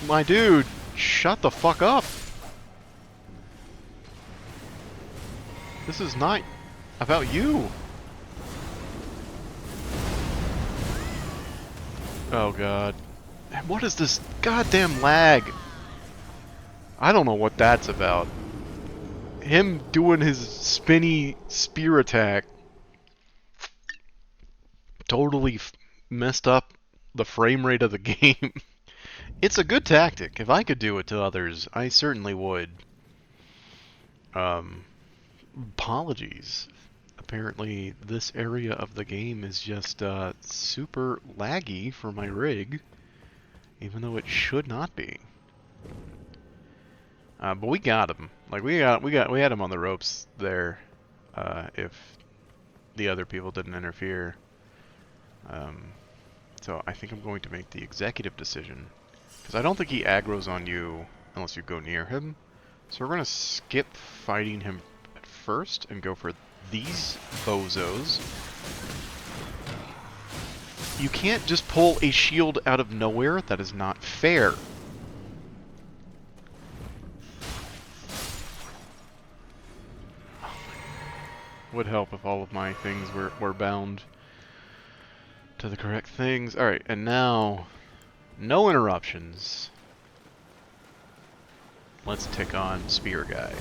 My dude, shut the fuck up. This is not about you. Oh god. What is this goddamn lag? I don't know what that's about. Him doing his spinny spear attack totally messed up the frame rate of the game. It's a good tactic. If I could do it to others, I certainly would. Apologies. Apparently, this area of the game is just super laggy for my rig, even though it should not be. But we got him. Like we had him on the ropes there. If the other people didn't interfere. So I think I'm going to make the executive decision, because I don't think he aggroes on you unless you go near him. So we're gonna skip fighting him at first and go for these bozos. You can't just pull a shield out of nowhere. That is not fair. Would help if all of my things were bound to the correct things. Alright, and now, no interruptions. Let's take on Spear Guy.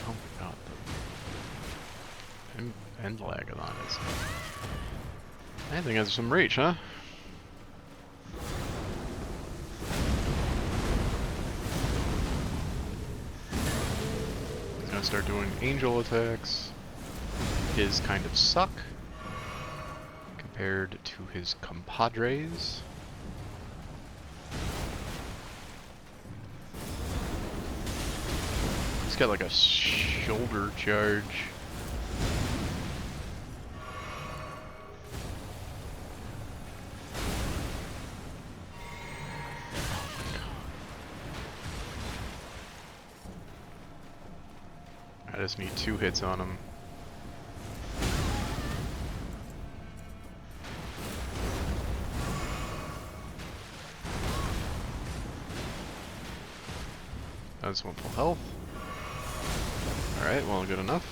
Oh my god. And Lagadon is... I think has some reach, huh? He's gonna start doing angel attacks. His kind of suck compared to his compadres. He's got like a shoulder charge. I just need 2 hits on him. That's 1 full health. Alright, well, good enough.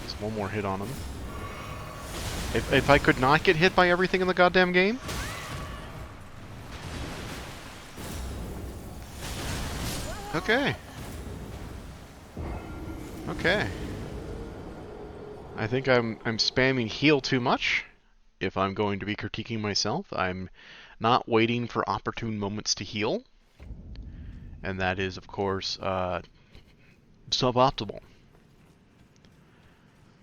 Just 1 more hit on him. If I could not get hit by everything in the goddamn game? Okay. Okay. I think I'm spamming heal too much. If I'm going to be critiquing myself, I'm not waiting for opportune moments to heal. And that is, of course, suboptimal.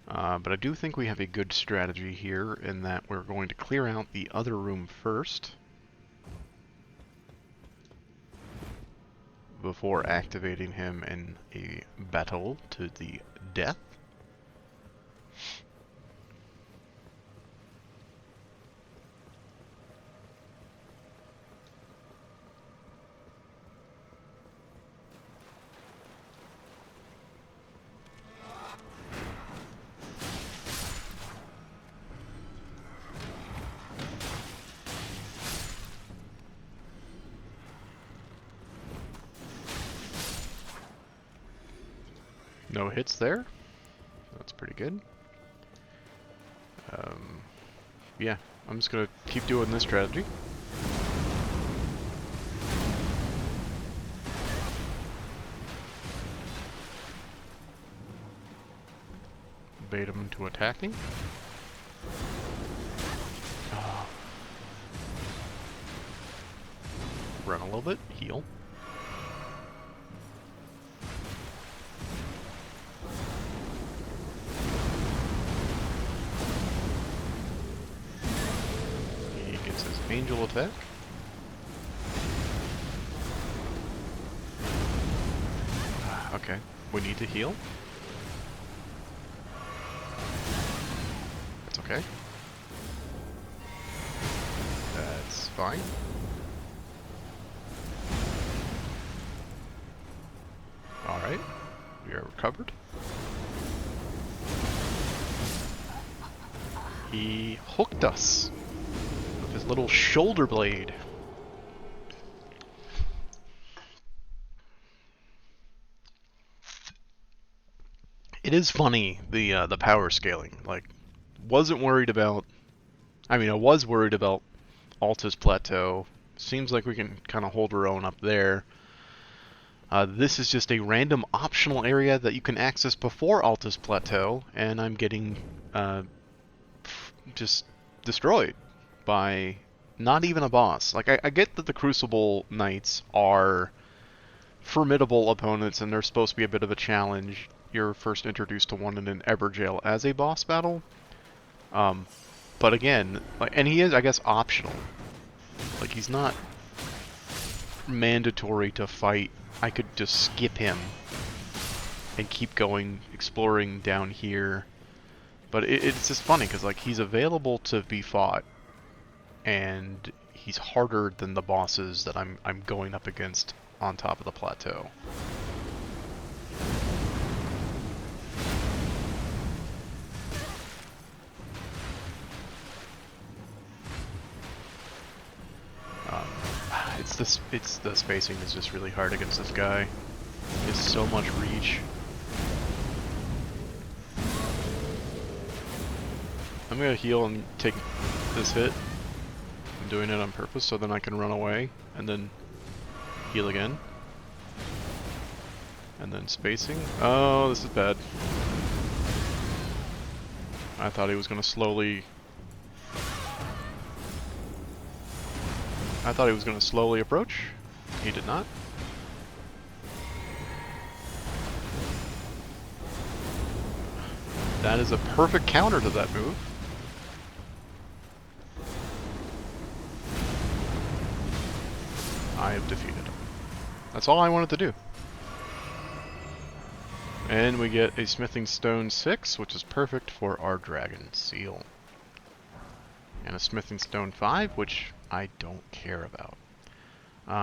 But I do think we have a good strategy here in that we're going to clear out the other room first before activating him in a battle to the death. No hits there. That's pretty good. Yeah, I'm just gonna keep doing this strategy. Bait him into attacking. Oh. Run a little bit, heal. Angel attack. Okay, we need to heal. That's okay. That's fine. Alright, we are recovered. He hooked us with his little shoulder blade. It is funny, the power scaling. Like, wasn't worried about. I mean, I was worried about Altus Plateau. Seems like we can kind of hold our own up there. This is just a random optional area that you can access before Altus Plateau, and I'm getting just destroyed by not even a boss. Like, I get that the Crucible Knights are formidable opponents, and they're supposed to be a bit of a challenge. You're first introduced to one in an Everjail as a boss battle. But again, like, and he is, I guess, optional. Like, he's not mandatory to fight. I could just skip him and keep going, exploring down here. But it's just funny, because, like, he's available to be fought, and he's harder than the bosses that I'm going up against on top of the plateau. It's the spacing is just really hard against this guy. He has so much reach. I'm gonna heal and take this hit. I'm doing it on purpose so then I can run away and then heal again. And then spacing. Oh, this is bad. I thought he was gonna slowly approach. He did not. That is a perfect counter to that move. I have defeated him. That's all I wanted to do. And we get a Smithing Stone 6, which is perfect for our Dragon Seal. And a Smithing Stone 5, which I don't care about.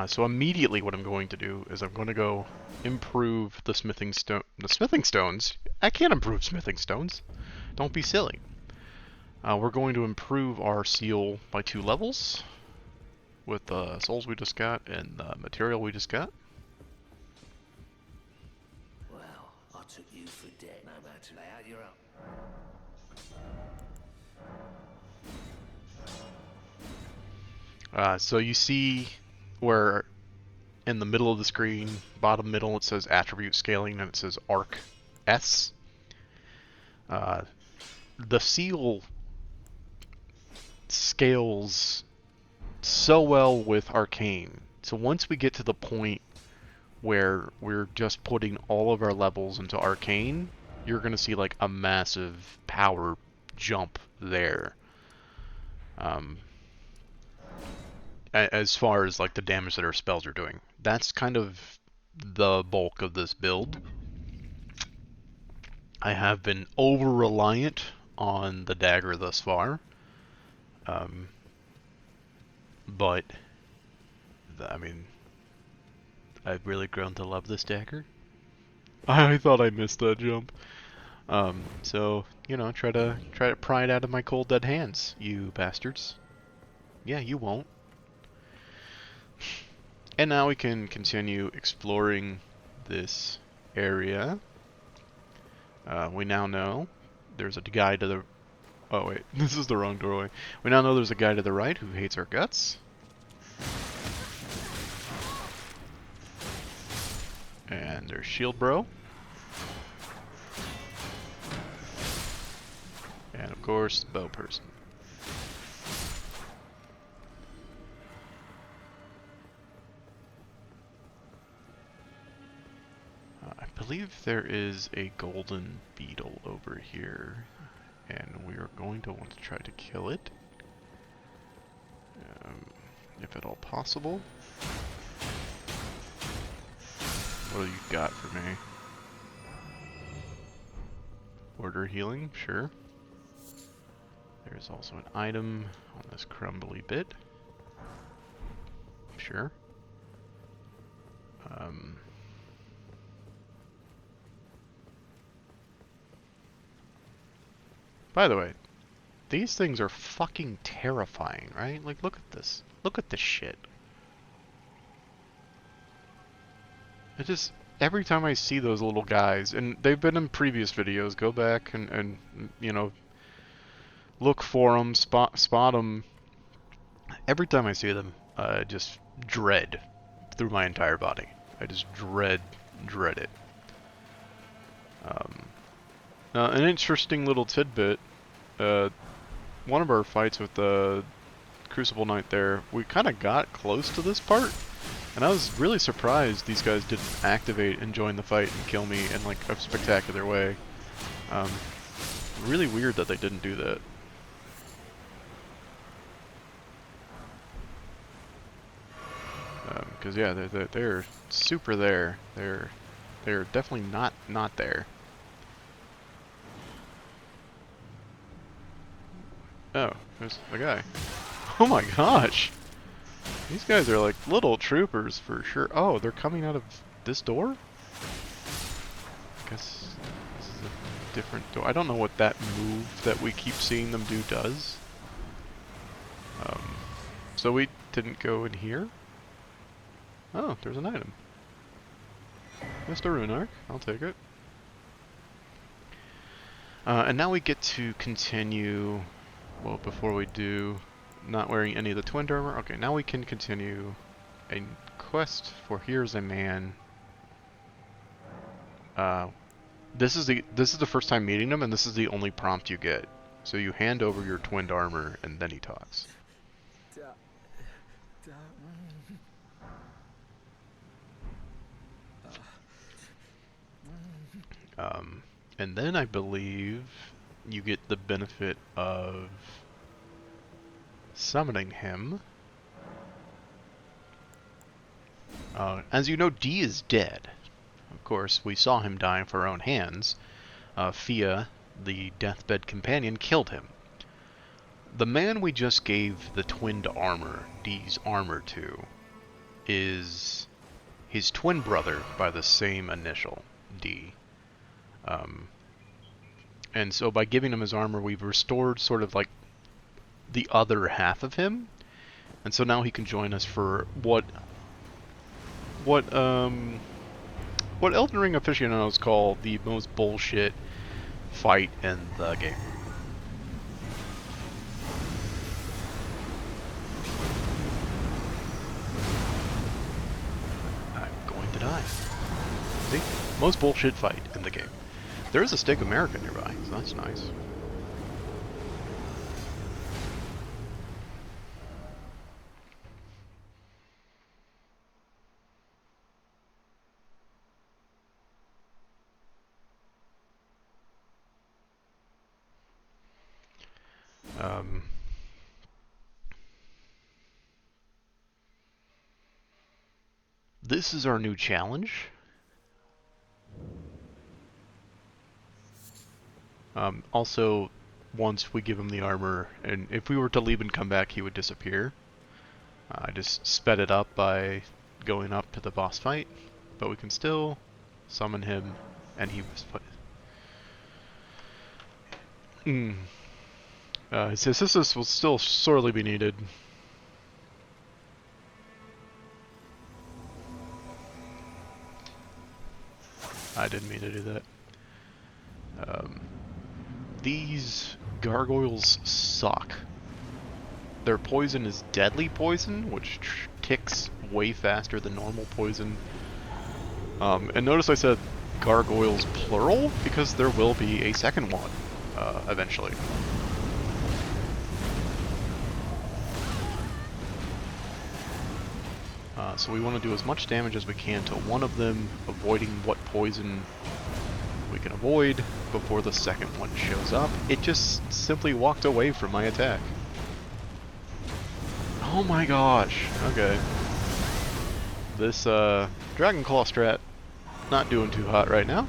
So immediately what I'm going to do is I'm going to go improve the Smithing Stones? I can't improve Smithing Stones. Don't be silly. We're going to improve our seal by 2 levels with the souls we just got and the material we just got. Well, I took you for dead. No matter. Lay out your own. So you see where in the middle of the screen, bottom middle, it says attribute scaling and it says arc S. The seal scales so well with arcane. So once we get to the point where we're just putting all of our levels into arcane, you're going to see like a massive power jump there. As far as like the damage that our spells are doing. That's kind of the bulk of this build. I have been over-reliant on the dagger thus far. But, I mean, I've really grown to love this dagger. I thought I missed that jump. So, you know, try to pry it out of my cold dead hands, you bastards. Yeah, you won't. And now we can continue exploring this area. We now know there's a guy to the... Oh wait, this is the wrong doorway. We now know there's a guy to the right who hates our guts. And there's Shield Bro. And of course, Bow Person. I believe there is a golden beetle over here, and we are going to want to try to kill it, if at all possible. What do you got for me? Order healing, sure. There's also an item on this crumbly bit. Sure. By the way, These things are fucking terrifying, right? Like, look at this. Look at this shit. It just, every time I see those little guys, and they've been in previous videos, go back and you know, look for them, spot them. Every time I see them, I just dread through my entire body. I just dread it. An interesting little tidbit, one of our fights with the Crucible Knight there, we kind of got close to this part, and I was really surprised these guys didn't activate and join the fight and kill me in like a spectacular way. Really weird that they didn't do that. Because yeah, they're super there. They're definitely not there. Oh, there's a guy. Oh my gosh! These guys are like little troopers for sure. Oh, they're coming out of this door? I guess this is a different door. I don't know what that move that we keep seeing them do does. So we didn't go in here? Oh, there's an item. Mr. Runark, I'll take it. And now we get to continue. Well, before we do, not wearing any of the twin armor. Okay, now we can continue a quest for Here's a Man. This is the first time meeting him, and this is the only prompt you get. So you hand over your twinned armor, and then he talks. And then I believe you get the benefit of summoning him. As you know, D is dead. Of course, we saw him die for our own hands. Fia, the deathbed companion, killed him. The man we just gave the twinned armor, D's armor to, is his twin brother by the same initial, D. And so by giving him his armor, we've restored sort of like the other half of him, and so now he can join us for what Elden Ring aficionados call the most bullshit fight in the game. I'm going to die. See? Most bullshit fight in the game. There is a Steak America nearby, so that's nice. This is our new challenge. Also, once we give him the armor, and if we were to leave and come back, he would disappear. I just sped it up by going up to the boss fight, but we can still summon him, and he was put. His assistance will still sorely be needed. I didn't mean to do that. These gargoyles suck. Their poison is deadly poison, which ticks way faster than normal poison. And notice I said gargoyles plural, because there will be a second one, eventually. So we want to do as much damage as we can to one of them, avoiding what poison we can avoid before the second one shows up. It just simply walked away from my attack. Oh my gosh. Okay. This Dragon Claw strat not doing too hot right now.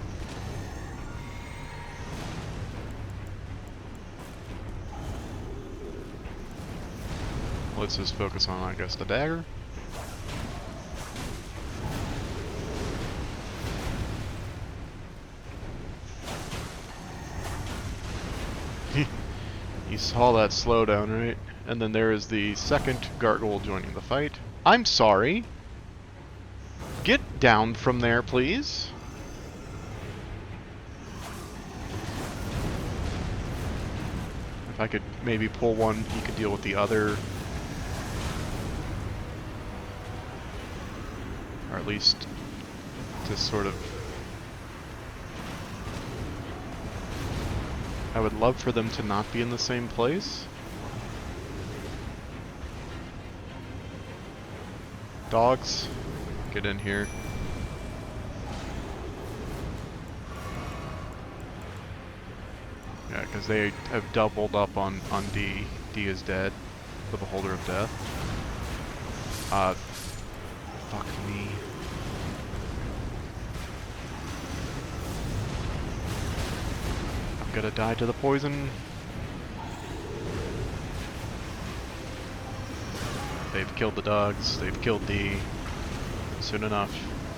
Let's just focus on, I guess, the dagger. You saw that slowdown, right? And then there is the second gargoyle joining the fight. I'm sorry. Get down from there, please. If I could maybe pull one, he could deal with the other. Or at least to sort of... I would love for them to not be in the same place. Dogs, get in here. Yeah, because they have doubled up on D. D is dead. The Beholder of Death. Fuck me. I'm gonna die to the poison. They've killed the dogs, they've killed D. Soon enough,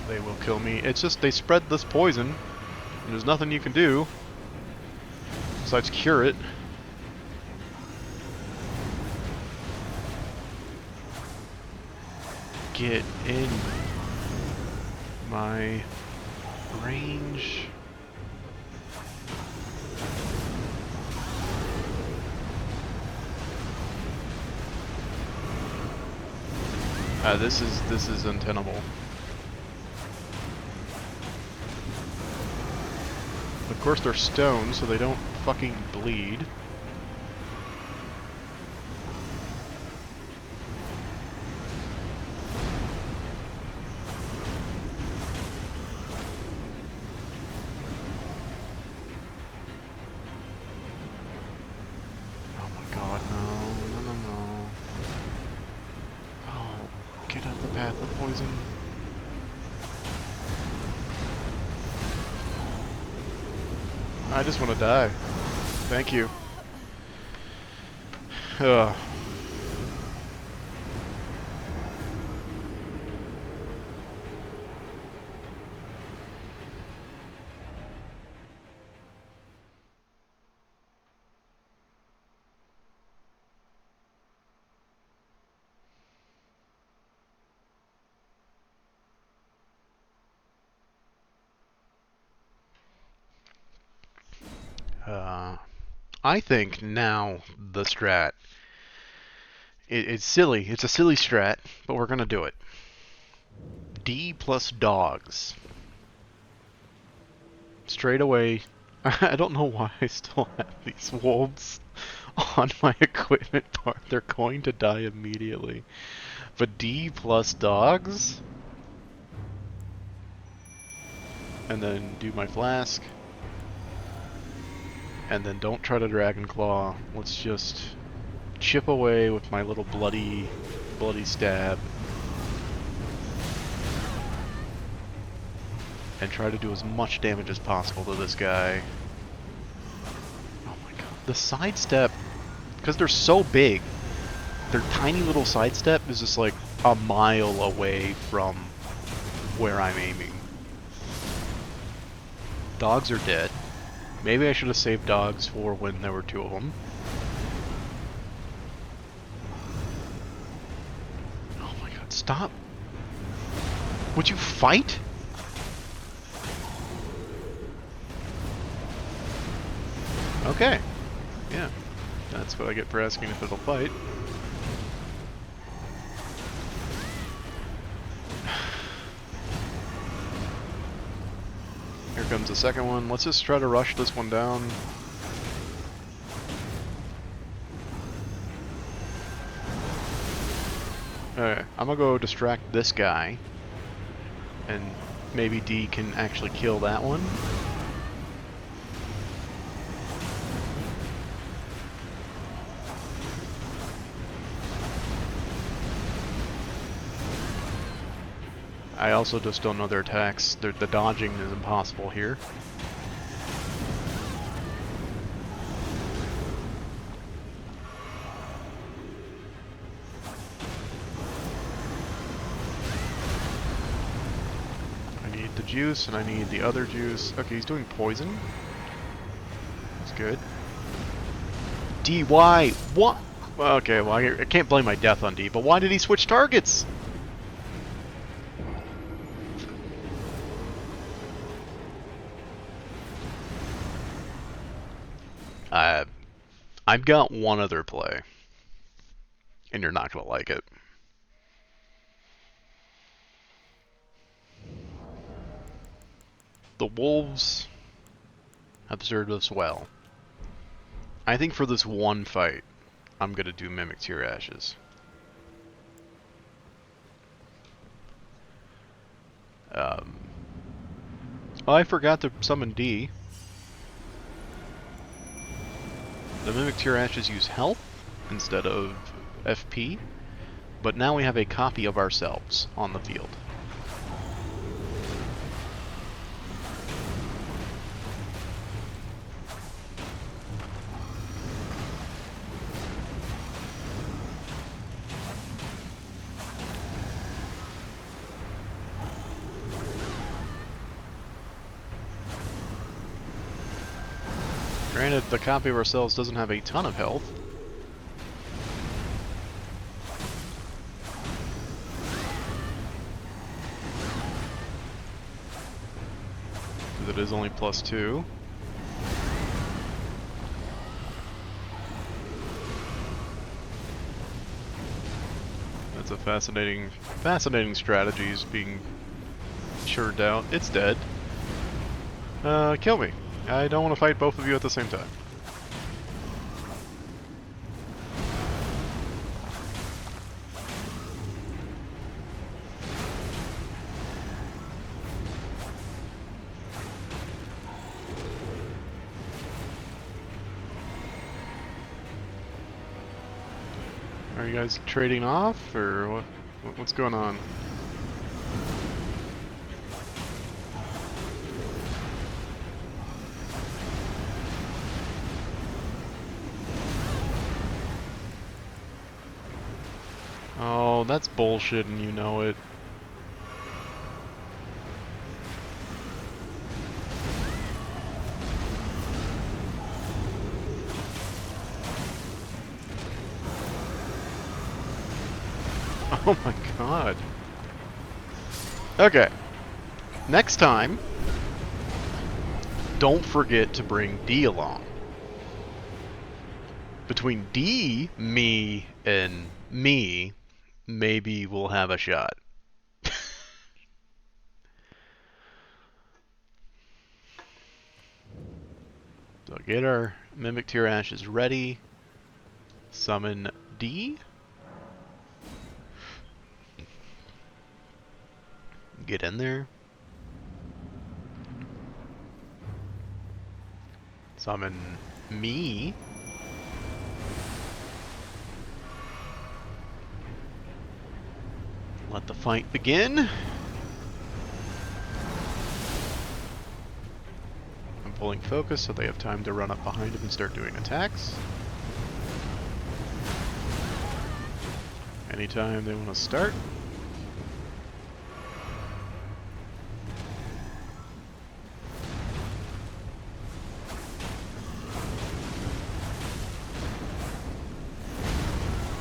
they will kill me. It's just they spread this poison, and there's nothing you can do besides cure it. Get in my range. This is untenable. Of course they're stone, so they don't fucking bleed. Oh my god, no. Oh, get out the path of poison. I just want to die. Thank you. Ugh. I think now the strat. It's silly. It's a silly strat, but we're gonna do it. D plus dogs. Straight away. I don't know why I still have these wolves on my equipment part. They're going to die immediately. But D plus dogs? And then do my flask. And then don't try to Dragon Claw. Let's just chip away with my little bloody stab. And try to do as much damage as possible to this guy. Oh my god. The sidestep, because they're so big, their tiny little sidestep is just like a mile away from where I'm aiming. Dogs are dead. Maybe I should have saved dogs for when there were two of them. Oh my god, stop! Would you fight? Okay. Yeah. That's what I get for asking if it'll fight. Here comes the second one. Let's just try to rush this one down. Okay, I'm gonna go distract this guy. And maybe D can actually kill that one. I also just don't know their attacks. The dodging is impossible here. I need the juice and I need the other juice. Okay, he's doing poison. That's good. D, why? What? Okay, well, I can't blame my death on D, but why did he switch targets? I've got one other play, and you're not gonna like it. The wolves have served us well. I think for this one fight, I'm gonna do Mimic Tear Ashes. I forgot to summon D. The Mimic Tear Ashes use health instead of FP, but now we have a copy of ourselves on the field. Granted, the copy of ourselves doesn't have a ton of health. Because it is only +2. That's a fascinating strategy is being churned out. It's dead. Kill me. I don't want to fight both of you at the same time. Are you guys trading off, or what's going on? Oh, that's bullshit and you know it. Oh my god. Okay. Next time, don't forget to bring D along. Between D, me, and me, maybe we'll have a shot. So get our Mimic Tear Ashes ready. Summon D. Get in there. Summon me. Let the fight begin. I'm pulling focus so they have time to run up behind him and start doing attacks. Anytime they want to start.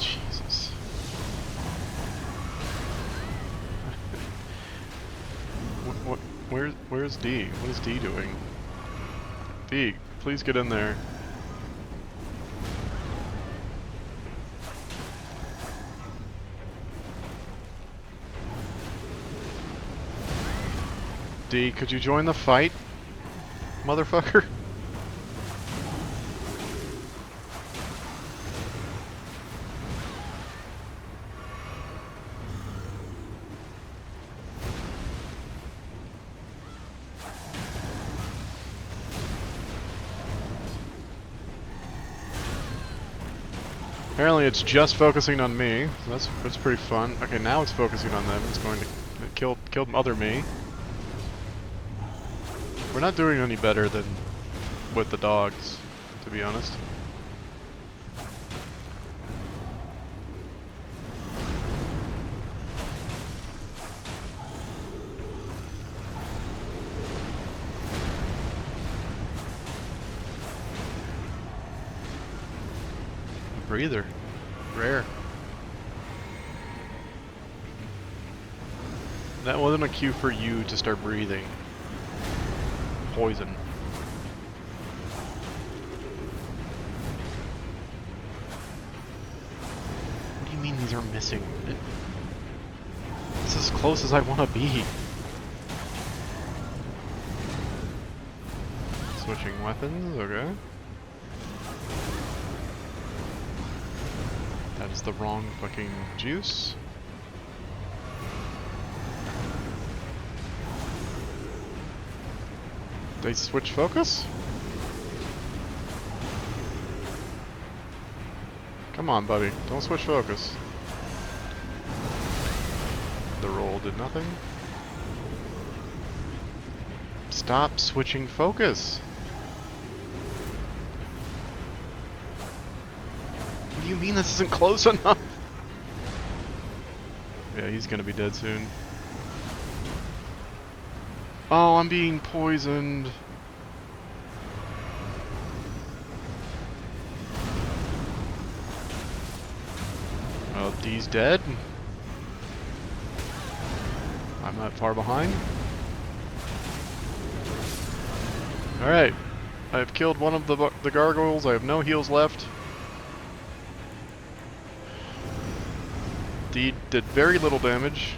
Jesus. Where's D? What is D doing? D, please get in there. D, could you join the fight, motherfucker? Apparently it's just focusing on me. So that's pretty fun. Okay, now it's focusing on them. It's going to kill other me. We're not doing any better than with the dogs, to be honest. breather. Rare. That wasn't a cue for you to start breathing. Poison. What do you mean these are missing? It's as close as I want to be. Switching weapons, okay. That is the wrong fucking juice. They switch focus? Come on, buddy. Don't switch focus. The roll did nothing. Stop switching focus. What do you mean this isn't close enough? Yeah, he's gonna be dead soon. Oh, I'm being poisoned. Oh, D's dead. I'm not far behind. Alright. I've killed one of the gargoyles. I have no heals left. D did very little damage.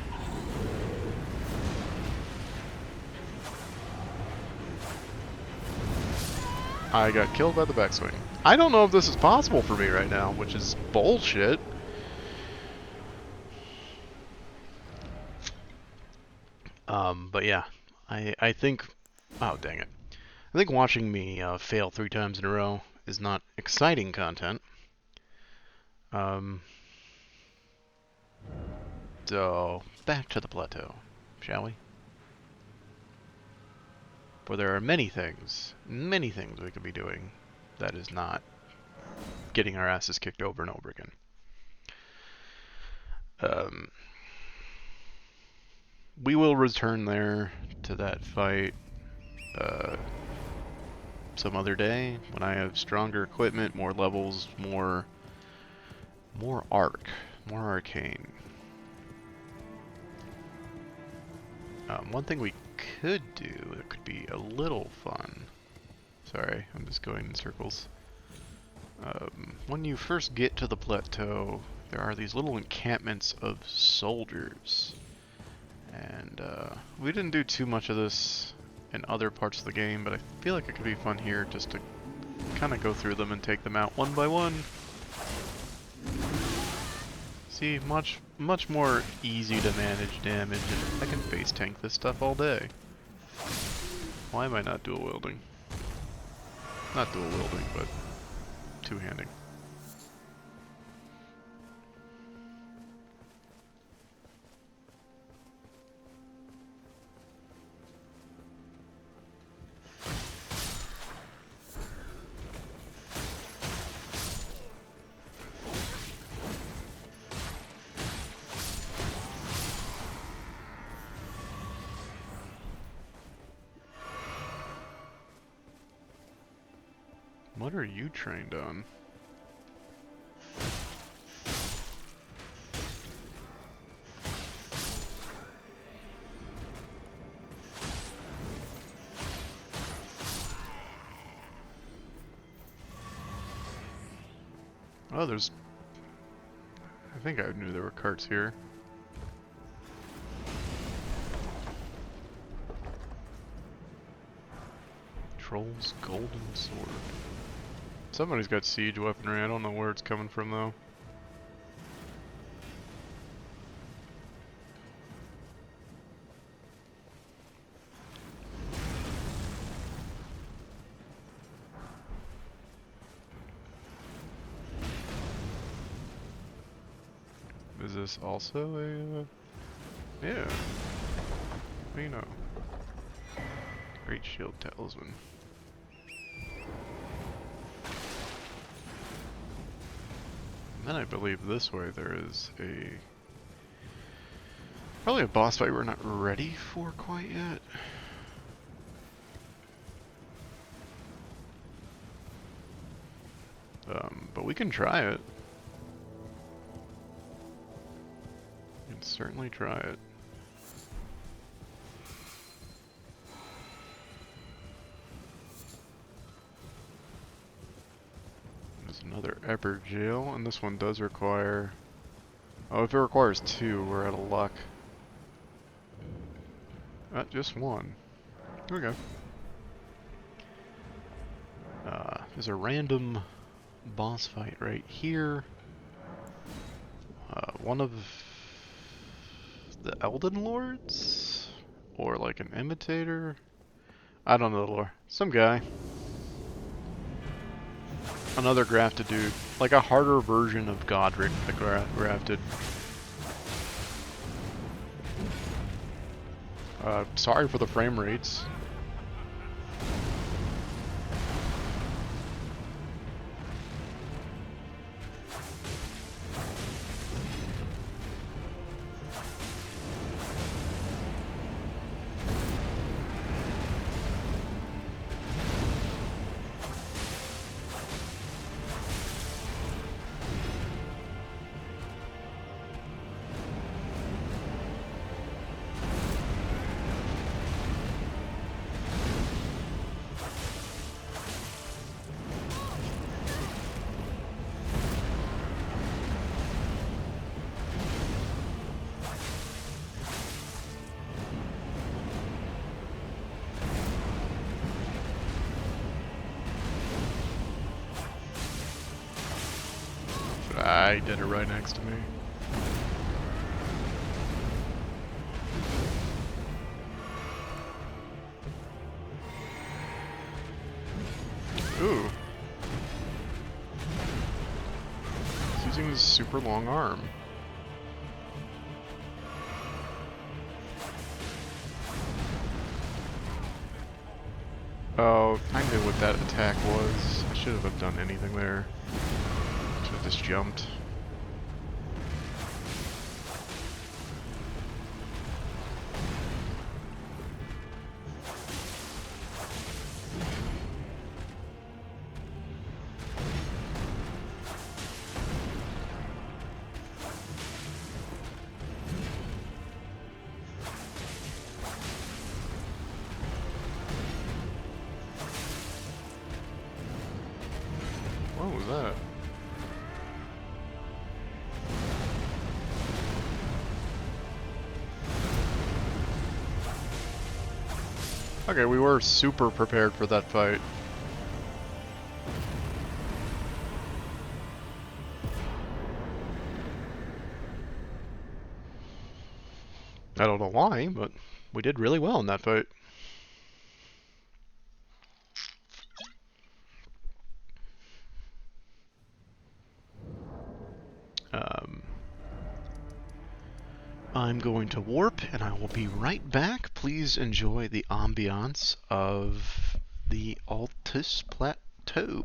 I got killed by the backswing. I don't know if this is possible for me right now, which is bullshit. But yeah, I think, oh dang it. I think watching me fail 3 times in a row is not exciting content. So, back to the plateau, shall we? For there are many things we could be doing that is not getting our asses kicked over and over again. We will return there to that fight some other day when I have stronger equipment, more levels, more arcane. One thing we could do that could be a little fun. Sorry, I'm just going in circles. When you first get to the plateau, there are these little encampments of soldiers. And we didn't do too much of this in other parts of the game, but I feel like it could be fun here just to kind of go through them and take them out one by one. See, much more easy to manage damage, and I can face tank this stuff all day. Why am I not dual wielding? Not dual wielding, but two-handing. What are you trained on? Oh, there's... I think I knew there were carts here. Troll's golden sword. Somebody's got siege weaponry. I don't know where it's coming from though. Is this also a... yeah. You know. Great shield talisman. And then I believe this way there is a... probably a boss fight we're not ready for quite yet. But we can try it. can certainly try it. There's another Eber jail, and this one does require... Oh, if it requires 2, we're out of luck. Just 1. Okay. There's a random boss fight right here. One of the Elden Lords? Or like an imitator? I don't know the lore. Some guy. Another grafted dude. Like a harder version of Godric that grafted. Sorry for the frame rates. I did it right next to me. Ooh. He's using his super long arm. Oh, I knew what that attack was. I shouldn't have done anything there. Should have just jumped. What was that? Okay, we were super prepared for that fight. I don't know why, but we did really well in that fight. I'm going to warp, and I will be right back. Please enjoy the ambiance of the Altus Plateau.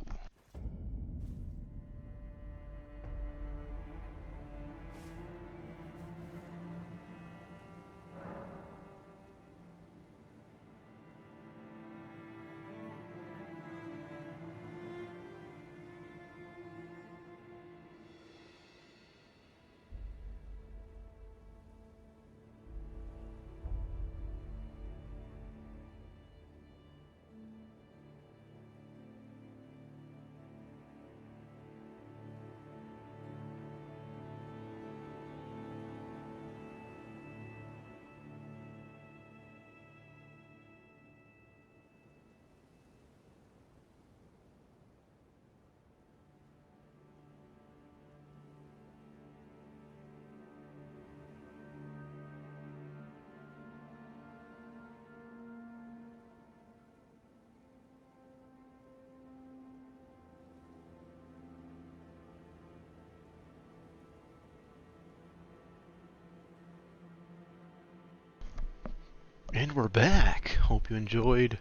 And we're back. Hope you enjoyed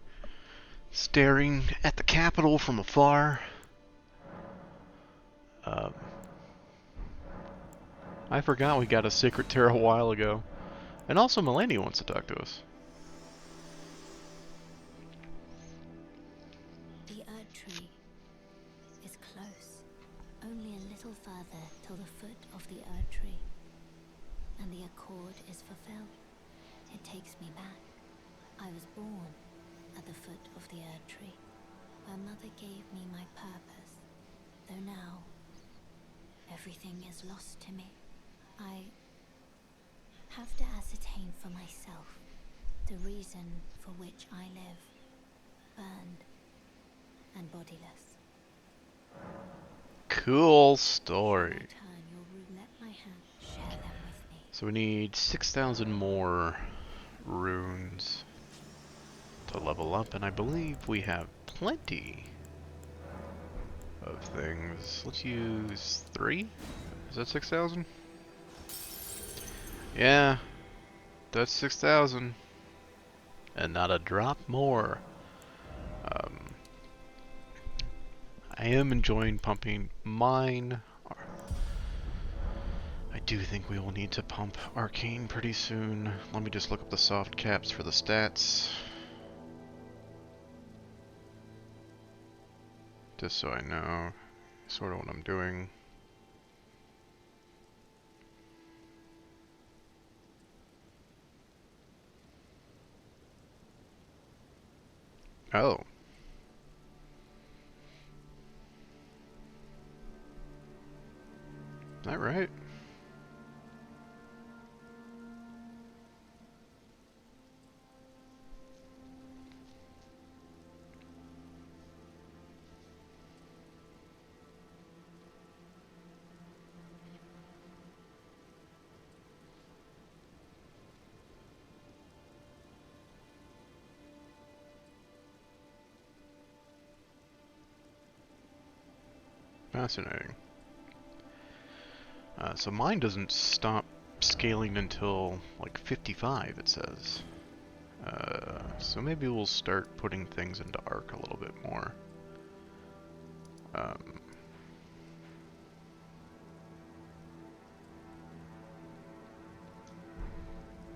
staring at the capital from afar. I forgot we got a secret tear a while ago. And also Melania wants to talk to us. The Erd Tree is close. Only a little further till the foot of the Erd Tree. and the accord is fulfilled. It takes me back. I was born at the foot of the Erd Tree, where Mother gave me my purpose. Though now, everything is lost to me. I have to ascertain for myself the reason for which I live, burned and bodiless. Cool In story. return, let my hand share them with me. So we need 6,000 more runes to level up, and I believe we have plenty of things. Let's use 3? Is that 6,000? Yeah, that's 6,000. And not a drop more. I am enjoying pumping mine. I do think we will need to pump Arcane pretty soon. Let me just look up the soft caps for the stats. Just so I know sort of what I'm doing. Oh. Is that right? Fascinating. So mine doesn't stop scaling until like 55, it says. So maybe we'll start putting things into Arc a little bit more.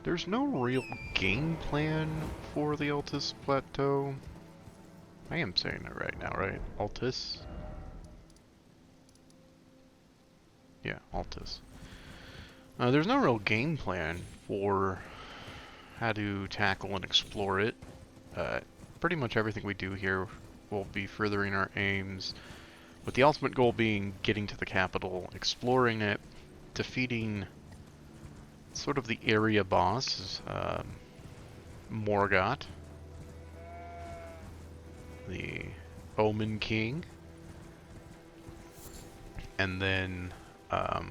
There's no real game plan for the Altus Plateau. I am saying it right now, right? Altus? Yeah, Altus. There's no real game plan for how to tackle and explore it. Pretty much everything we do here will be furthering our aims, with the ultimate goal being getting to the capital, exploring it, defeating sort of the area boss, Morgott, the Omen King, and then, oh,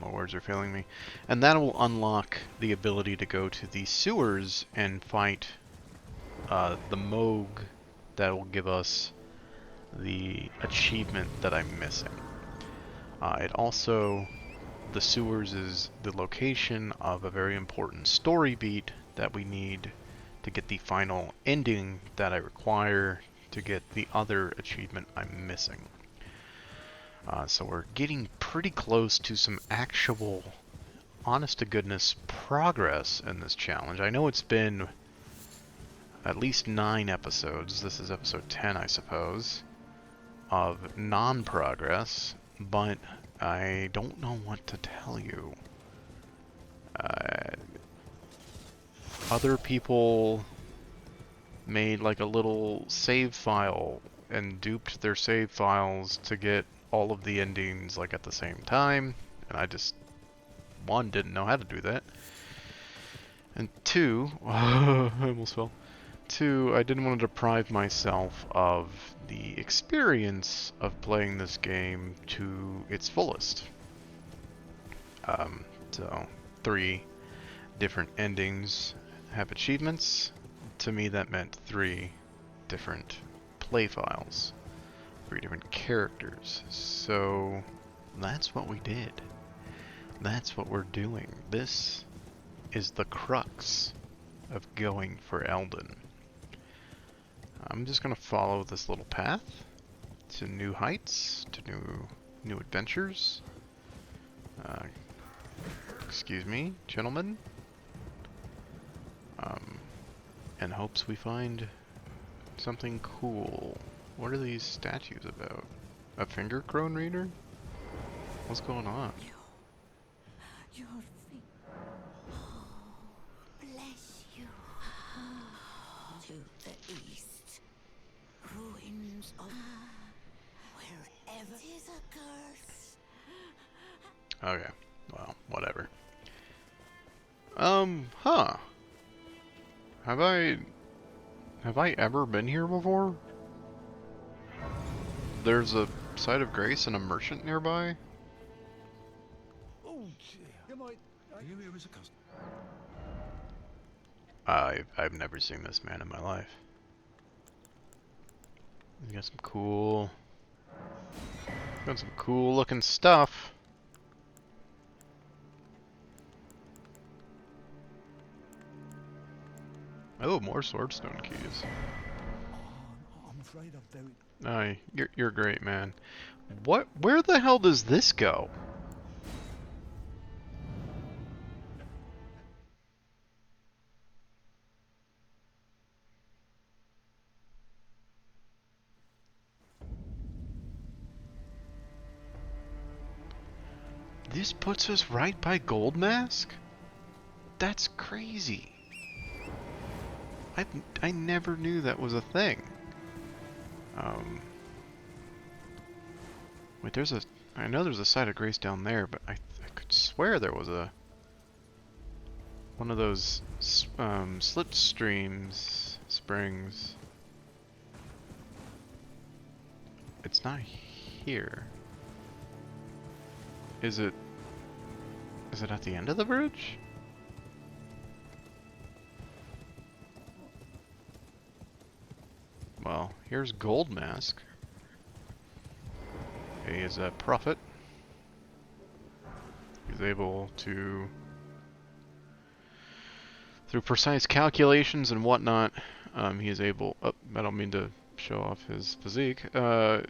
my words are failing me. And that will unlock the ability to go to the sewers and fight the Moog that will give us the achievement that I'm missing. It also, the sewers is the location of a very important story beat that we need to get the final ending that I require to get the other achievement I'm missing. So we're getting pretty close to some actual, honest-to-goodness progress in this challenge. I know it's been at least 9 episodes, this is episode 10 I suppose, of non-progress, but I don't know what to tell you. Other people made like a little save file and duped their save files to get all of the endings like at the same time, and I just, 1, didn't know how to do that, and 2, I almost fell. 2, I didn't want to deprive myself of the experience of playing this game to its fullest. So 3 different endings have achievements. To me that meant 3 different play files, 3 different characters. So that's what we did. That's what we're doing. This is the crux of going for Elden. I'm just gonna follow this little path to new heights, to new adventures. Excuse me, gentlemen. And hopes we find something cool. What are these statues about? A finger crone reader? What's going on? Your feet. Oh, bless you. To the east. Ruins of wherever. It is a curse. Okay. Well, whatever. Huh. Have I ever been here before? There's a site of grace and a merchant nearby? Oh, dear. You might... Are you here as a customer? I've never seen this man in my life. He's got some cool looking stuff. Oh, more swordstone keys. I'm afraid I'm very... Aye, you're great, man. Where the hell does this go? This puts us right by Gold Mask? That's crazy. I never knew that was a thing. Wait, I know there's a site of grace down there, but I could swear there was one of those slipstreams springs. It's not here. Is it at the end of the bridge? Well, here's Gold Mask. He is a prophet. He's able to, through precise calculations and whatnot, he is able. Oh, I don't mean to show off his physique.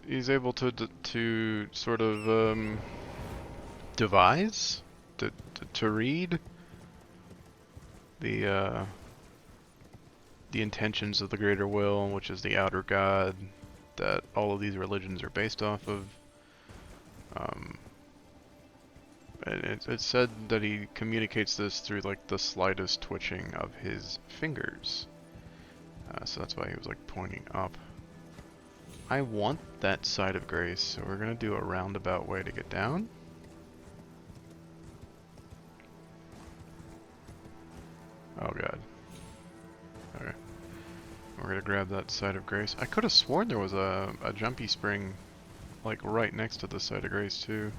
He's able to sort of devise, to read the intentions of the greater will, which is the outer god that all of these religions are based off of. It's said that he communicates this through like the slightest twitching of his fingers. So that's why he was like pointing up. I want that side of grace, so we're gonna do a roundabout way to get down. Oh god. Okay. We're gonna grab that side of grace. I could have sworn there was a jumpy spring like right next to the side of grace too.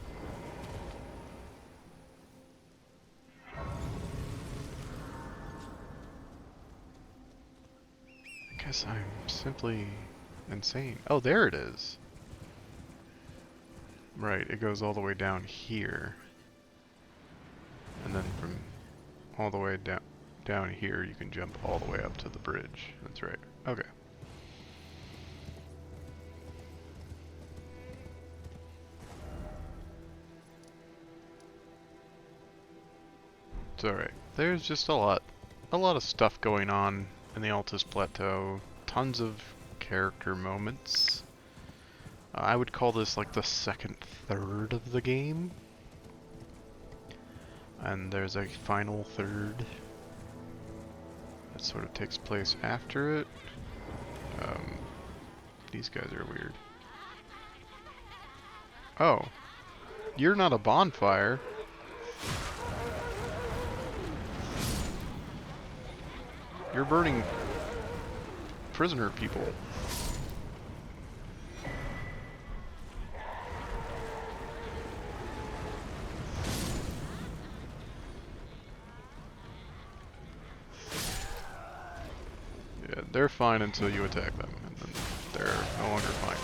I guess I'm simply insane. Oh, there it is. Right, it goes all the way down here. And then from all the way down here, you can jump all the way up to the bridge. That's right. Okay. It's alright. There's just a lot of stuff going on in the Altus Plateau. Tons of character moments. I would call this like the second third of the game. And there's a final third that sort of takes place after it. These guys are weird. Oh. You're not a bonfire. You're burning prisoner people. Yeah, they're fine until you attack them, and then they're no longer fine.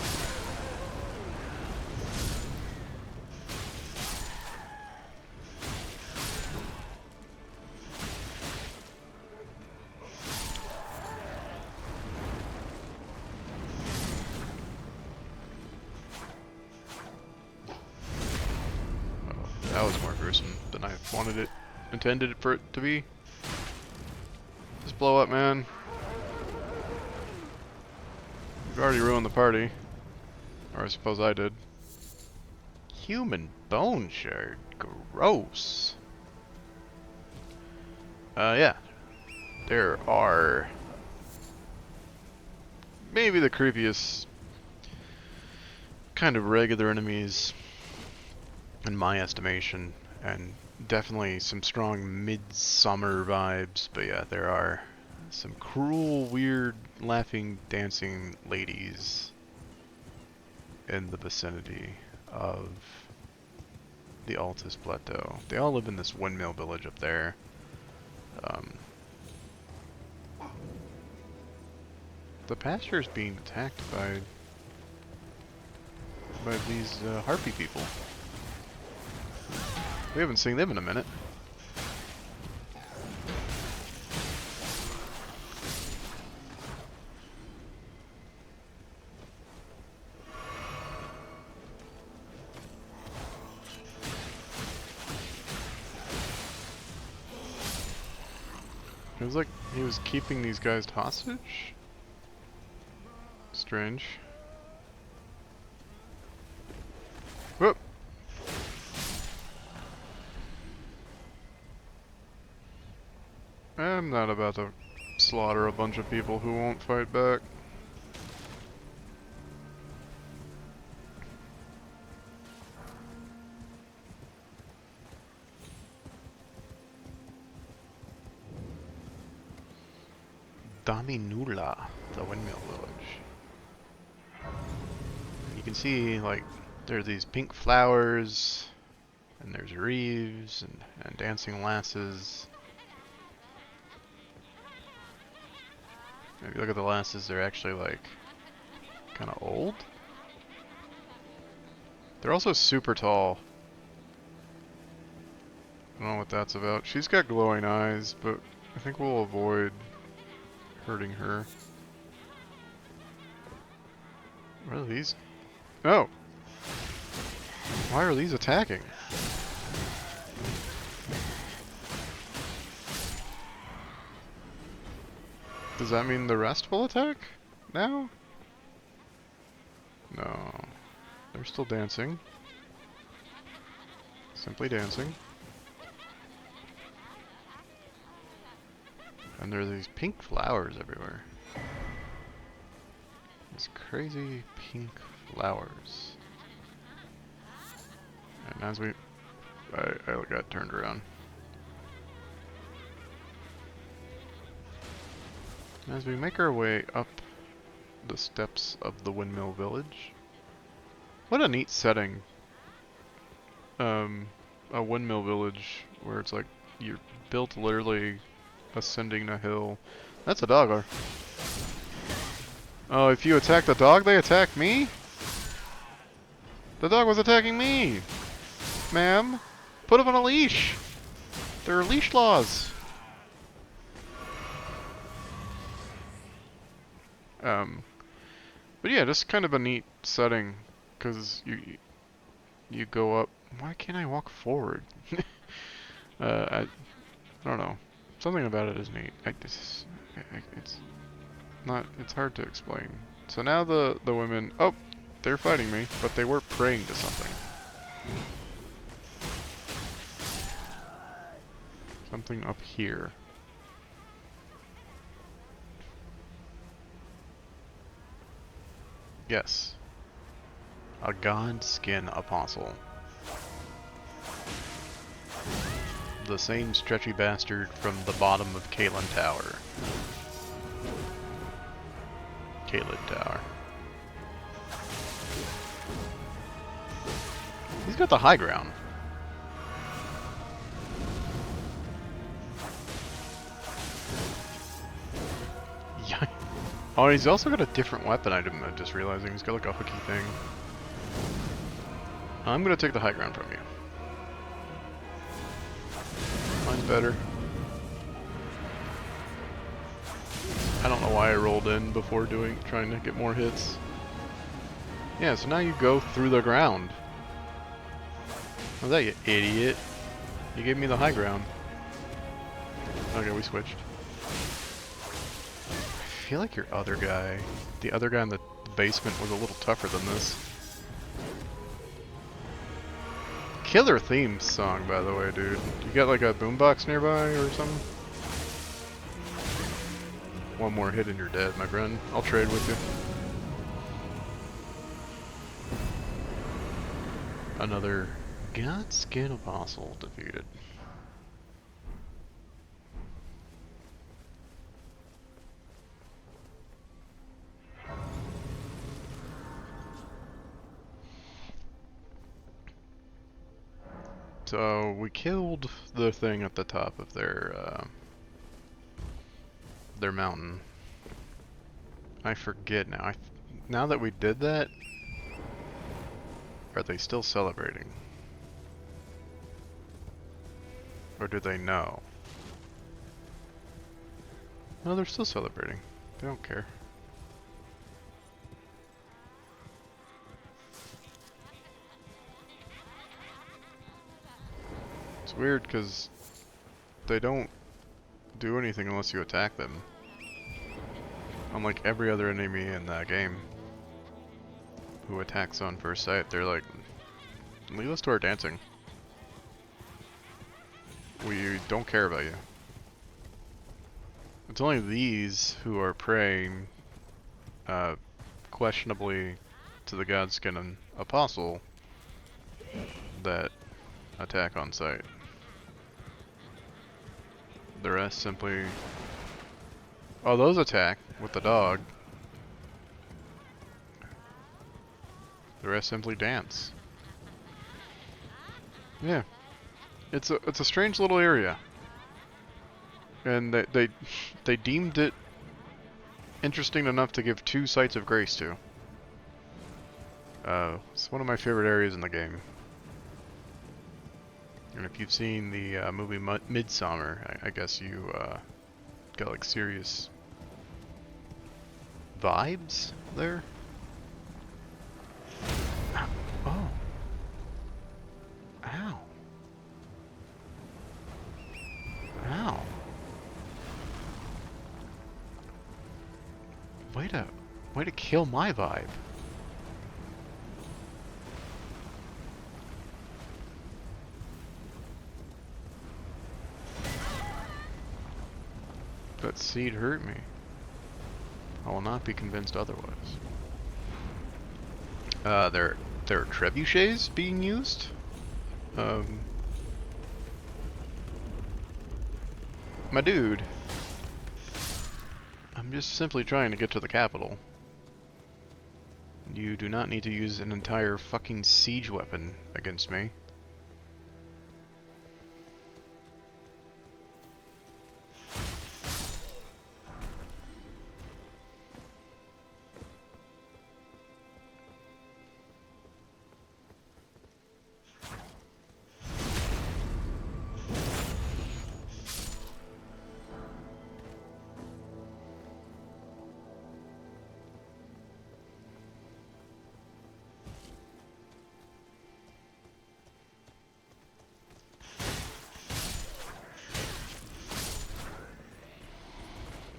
That was more gruesome than I intended it for it to be. Just blow up, man. You've already ruined the party. Or I suppose I did. Human bone shard. Gross. Yeah. There are maybe the creepiest kind of regular enemies in my estimation, and definitely some strong midsummer vibes, but yeah, there are some cruel, weird, laughing, dancing ladies in the vicinity of the Altus Plateau. They all live in this windmill village up there. The pasture is being attacked by these harpy people. We haven't seen them in a minute. It was like he was keeping these guys hostage? Strange. Whoop! I'm not about to slaughter a bunch of people who won't fight back. Daminula, the windmill village. You can see, like, there are these pink flowers, and there's reeves, and dancing lasses. If you look at the lasses, they're actually, like, kind of old. They're also super tall. I don't know what that's about. She's got glowing eyes, but I think we'll avoid hurting her. What are these? Oh! Why are these attacking? Does that mean the rest will attack now? No. They're still dancing. Simply dancing. And there are these pink flowers everywhere. These crazy pink flowers. And as we... I got turned around. As we make our way up the steps of the windmill village. What a neat setting. A windmill village where it's like you're built literally ascending a hill. That's a dog. Oh, if you attack the dog, they attack me? The dog was attacking me! Ma'am, put him on a leash! There are leash laws! But yeah, just kind of a neat setting, because you go up. Why can't I walk forward? I don't know. Something about it is neat. It's hard to explain. So now the women, oh, they're fighting me, but they were praying to something. Something up here. Yes. A god skin apostle. The same stretchy bastard from the bottom of Caitlin Tower. Caitlin Tower. He's got the high ground. Yeah. Oh, he's also got a different weapon item, I'm just realizing. He's got like a hooky thing. I'm gonna take the high ground from you. Mine's better. I don't know why I rolled in before trying to get more hits. Yeah, so now you go through the ground. How's that, you idiot? You gave me the high ground. Okay, we switched. I feel like your other guy, the other guy in the basement was a little tougher than this. Killer theme song, by the way, dude. You got like a boombox nearby or something? One more hit and you're dead, my friend. I'll trade with you. Another Godskin Apostle defeated. So we killed the thing at the top of their mountain. I forget now. Now that we did that, are they still celebrating? Or do they know? No, they're still celebrating. They don't care. It's weird because they don't do anything unless you attack them. Unlike every other enemy in that game who attacks on first sight, they're like, leave us to our dancing. We don't care about you. It's only these who are praying questionably to the Godskin and Apostle that attack on sight. The rest simply... Oh, those attack with the dog. The rest simply dance. Yeah. It's a strange little area. And they deemed it interesting enough to give 2 sites of grace to. It's one of my favorite areas in the game. And if you've seen the movie Midsummer, I guess you got like serious vibes there. Oh. Ow. Ow. Way to kill my vibe. That seed hurt me. I will not be convinced otherwise. There are trebuchets being used. My dude. I'm just simply trying to get to the capital. You do not need to use an entire fucking siege weapon against me.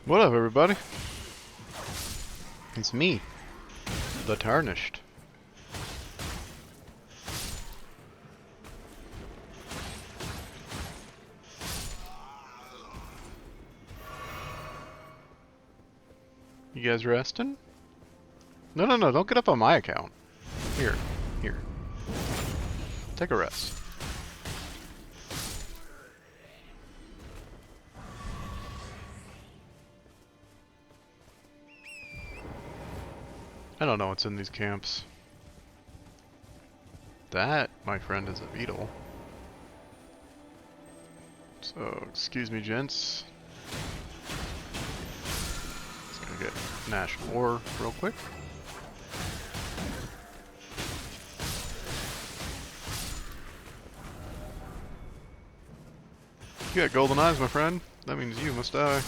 What up, everybody? It's me, the Tarnished. You guys resting? No, don't get up on my account. Here. Take a rest. I don't know what's in these camps. That, my friend, is a beetle. So, excuse me, gents. Just gonna get national ore real quick. You got golden eyes, my friend. That means you must die.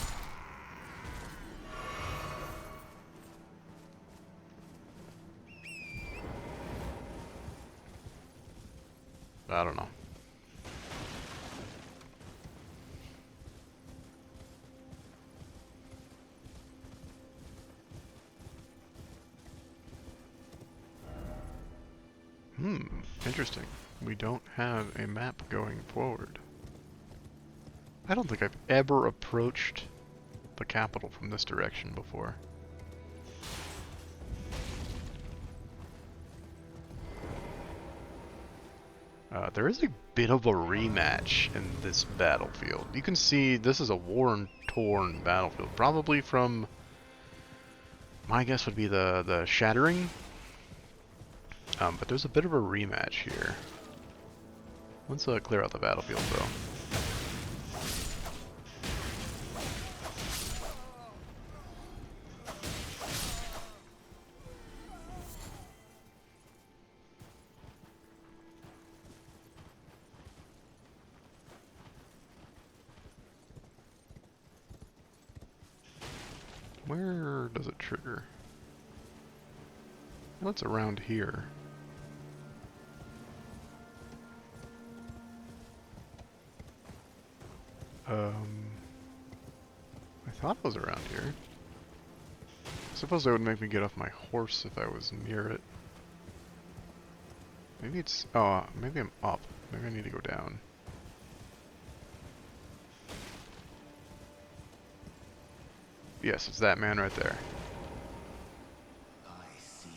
I don't know. Interesting. We don't have a map going forward. I don't think I've ever approached the capital from this direction before. There is a bit of a rematch in this battlefield. You can see this is a worn-torn battlefield, probably from, my guess would be the Shattering. But there's a bit of a rematch here. Let's clear out the battlefield, though. Where does it trigger? Well, it's around here. I thought it was around here. I suppose that would make me get off my horse if I was near it. Maybe it's... oh, maybe I'm up. Maybe I need to go down. Yes, it's that man right there. I see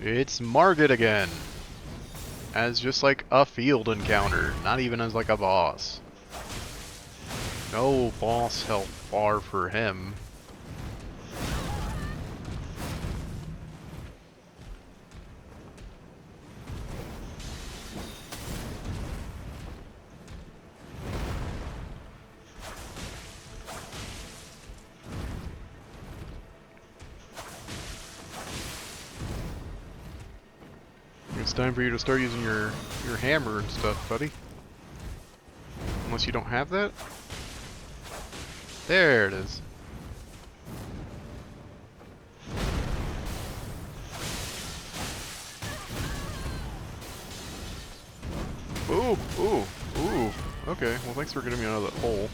thee. It's Margit again! As just like a field encounter, not even as like a boss. No boss help bar for him. It's time for you to start using your hammer and stuff, buddy. Unless you don't have that? There it is. Ooh, ooh, ooh. Okay, well thanks for getting me out of that hole.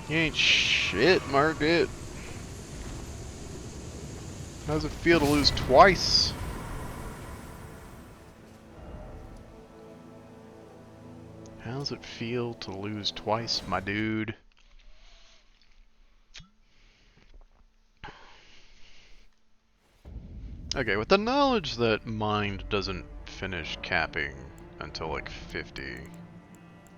You ain't shit, Margit. How does it feel to lose twice? How does it feel to lose twice, my dude? Okay, with the knowledge that Mind doesn't finish capping until like 50,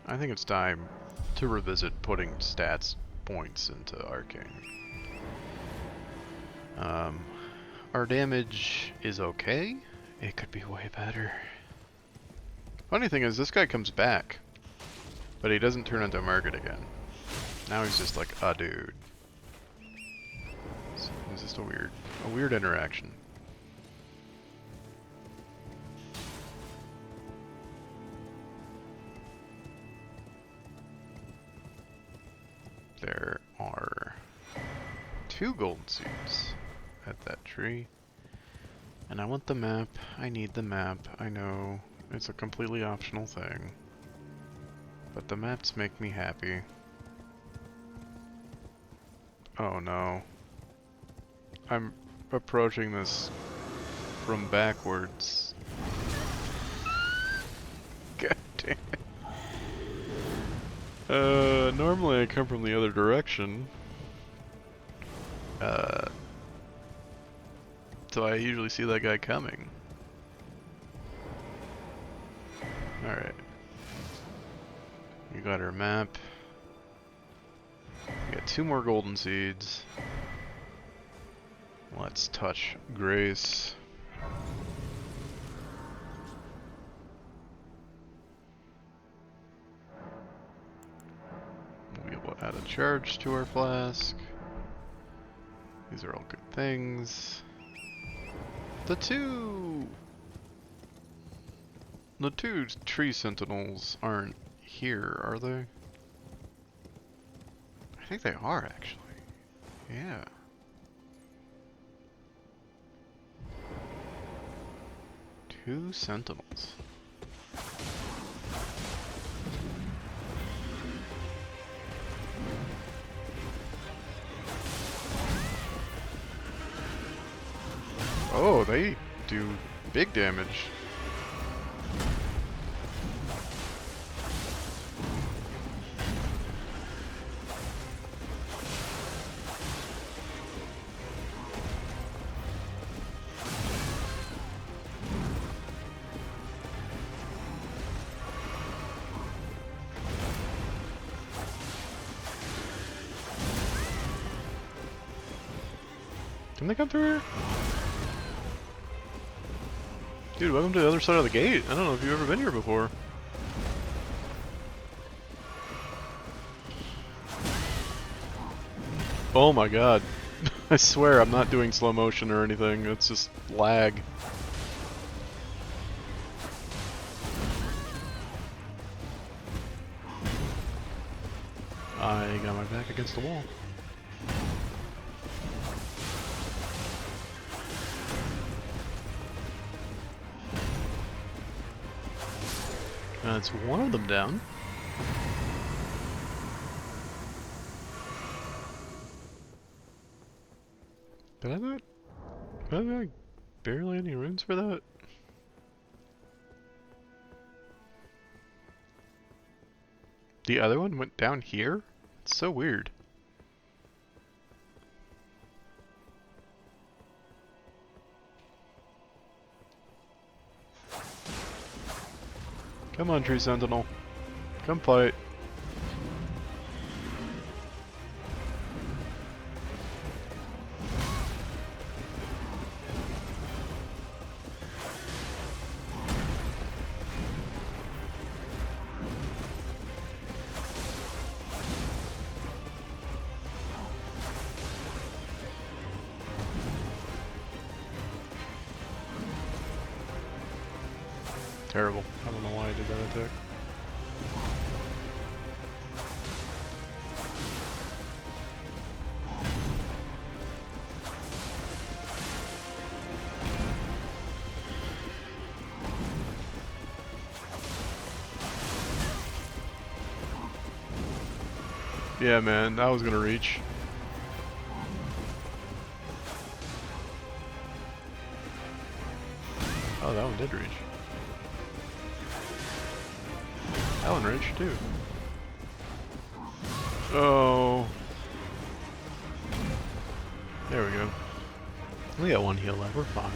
I think it's time to revisit putting stats points into Arcane. Our damage is okay. It could be way better. Funny thing is, this guy comes back, but he doesn't turn into Margit again. Now he's just like a dude. It's just a weird interaction. There are 2 golden seeds at that tree. And I want the map. I need the map. I know it's a completely optional thing. But the maps make me happy. Oh no. I'm approaching this from backwards. God damn it. Normally I come from the other direction. So I usually see that guy coming. Alright. We got our map. We got 2 more golden seeds. Let's touch Grace. We will add a charge to our flask. These are all good things. The two tree sentinels aren't here, are they? I think they are, actually. Yeah. Two sentinels. Oh, they do big damage. Can they come through here? Dude, welcome to the other side of the gate. I don't know if you've ever been here before. Oh my god. I swear I'm not doing slow motion or anything, it's just lag. I got my back against the wall. That's one of them down. Did I not? Did I barely any runes for that? The other one went down here? It's so weird. Come on, Tree Sentinel. Come fight. Terrible. I don't know why I did that attack. Yeah, man, I was gonna reach. Oh, that one did reach. That one reached too. Oh. There we go. We got one heal left, we're fine.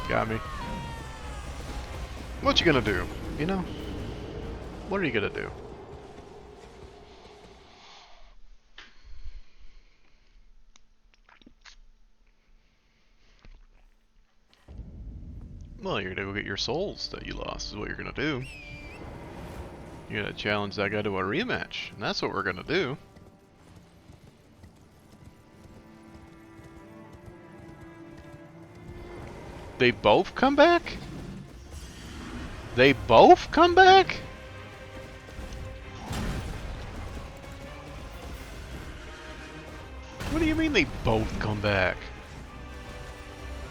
Got me. What you gonna do? You know? What are you gonna do? Well, you're gonna go get your souls that you lost, is what you're gonna do. You're gonna challenge that guy to a rematch, and that's what we're gonna do. They both come back? They both come back? What do you mean they both come back?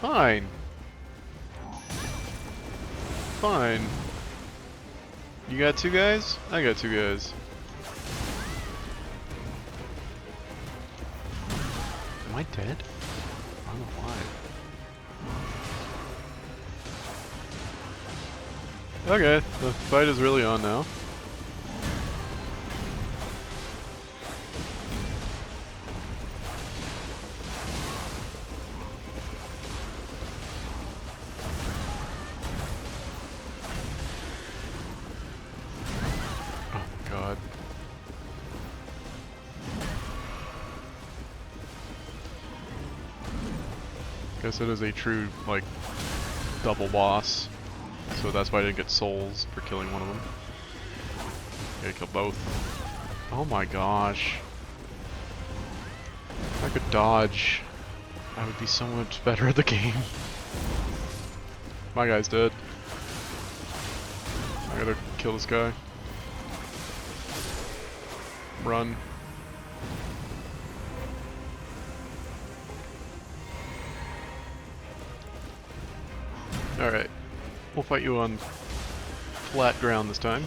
Fine. Fine. You got two guys? I got two guys. Am I dead? I'm alive. Okay, the fight is really on now. Guess it is a true, like, double boss. So that's why I didn't get souls for killing one of them. Gotta kill both. Oh my gosh. If I could dodge, I would be so much better at the game. My guy's dead. I gotta kill this guy. Run. Alright. We'll fight you on flat ground this time.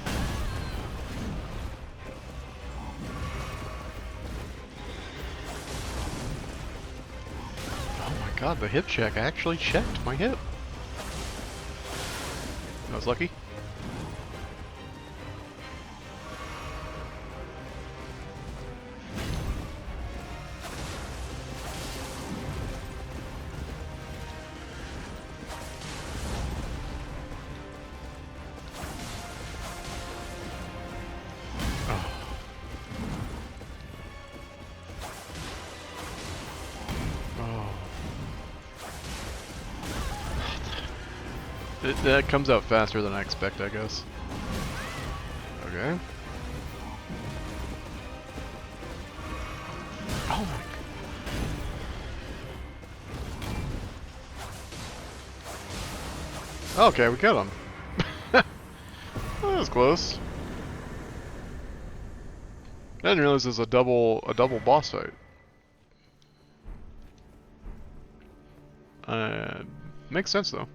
Oh my god, the hip check actually checked my hip. I was lucky. That comes out faster than I expect, I guess. Okay. Oh my. Okay, we got him. That was close. I didn't realize there's a double boss fight. Makes sense though.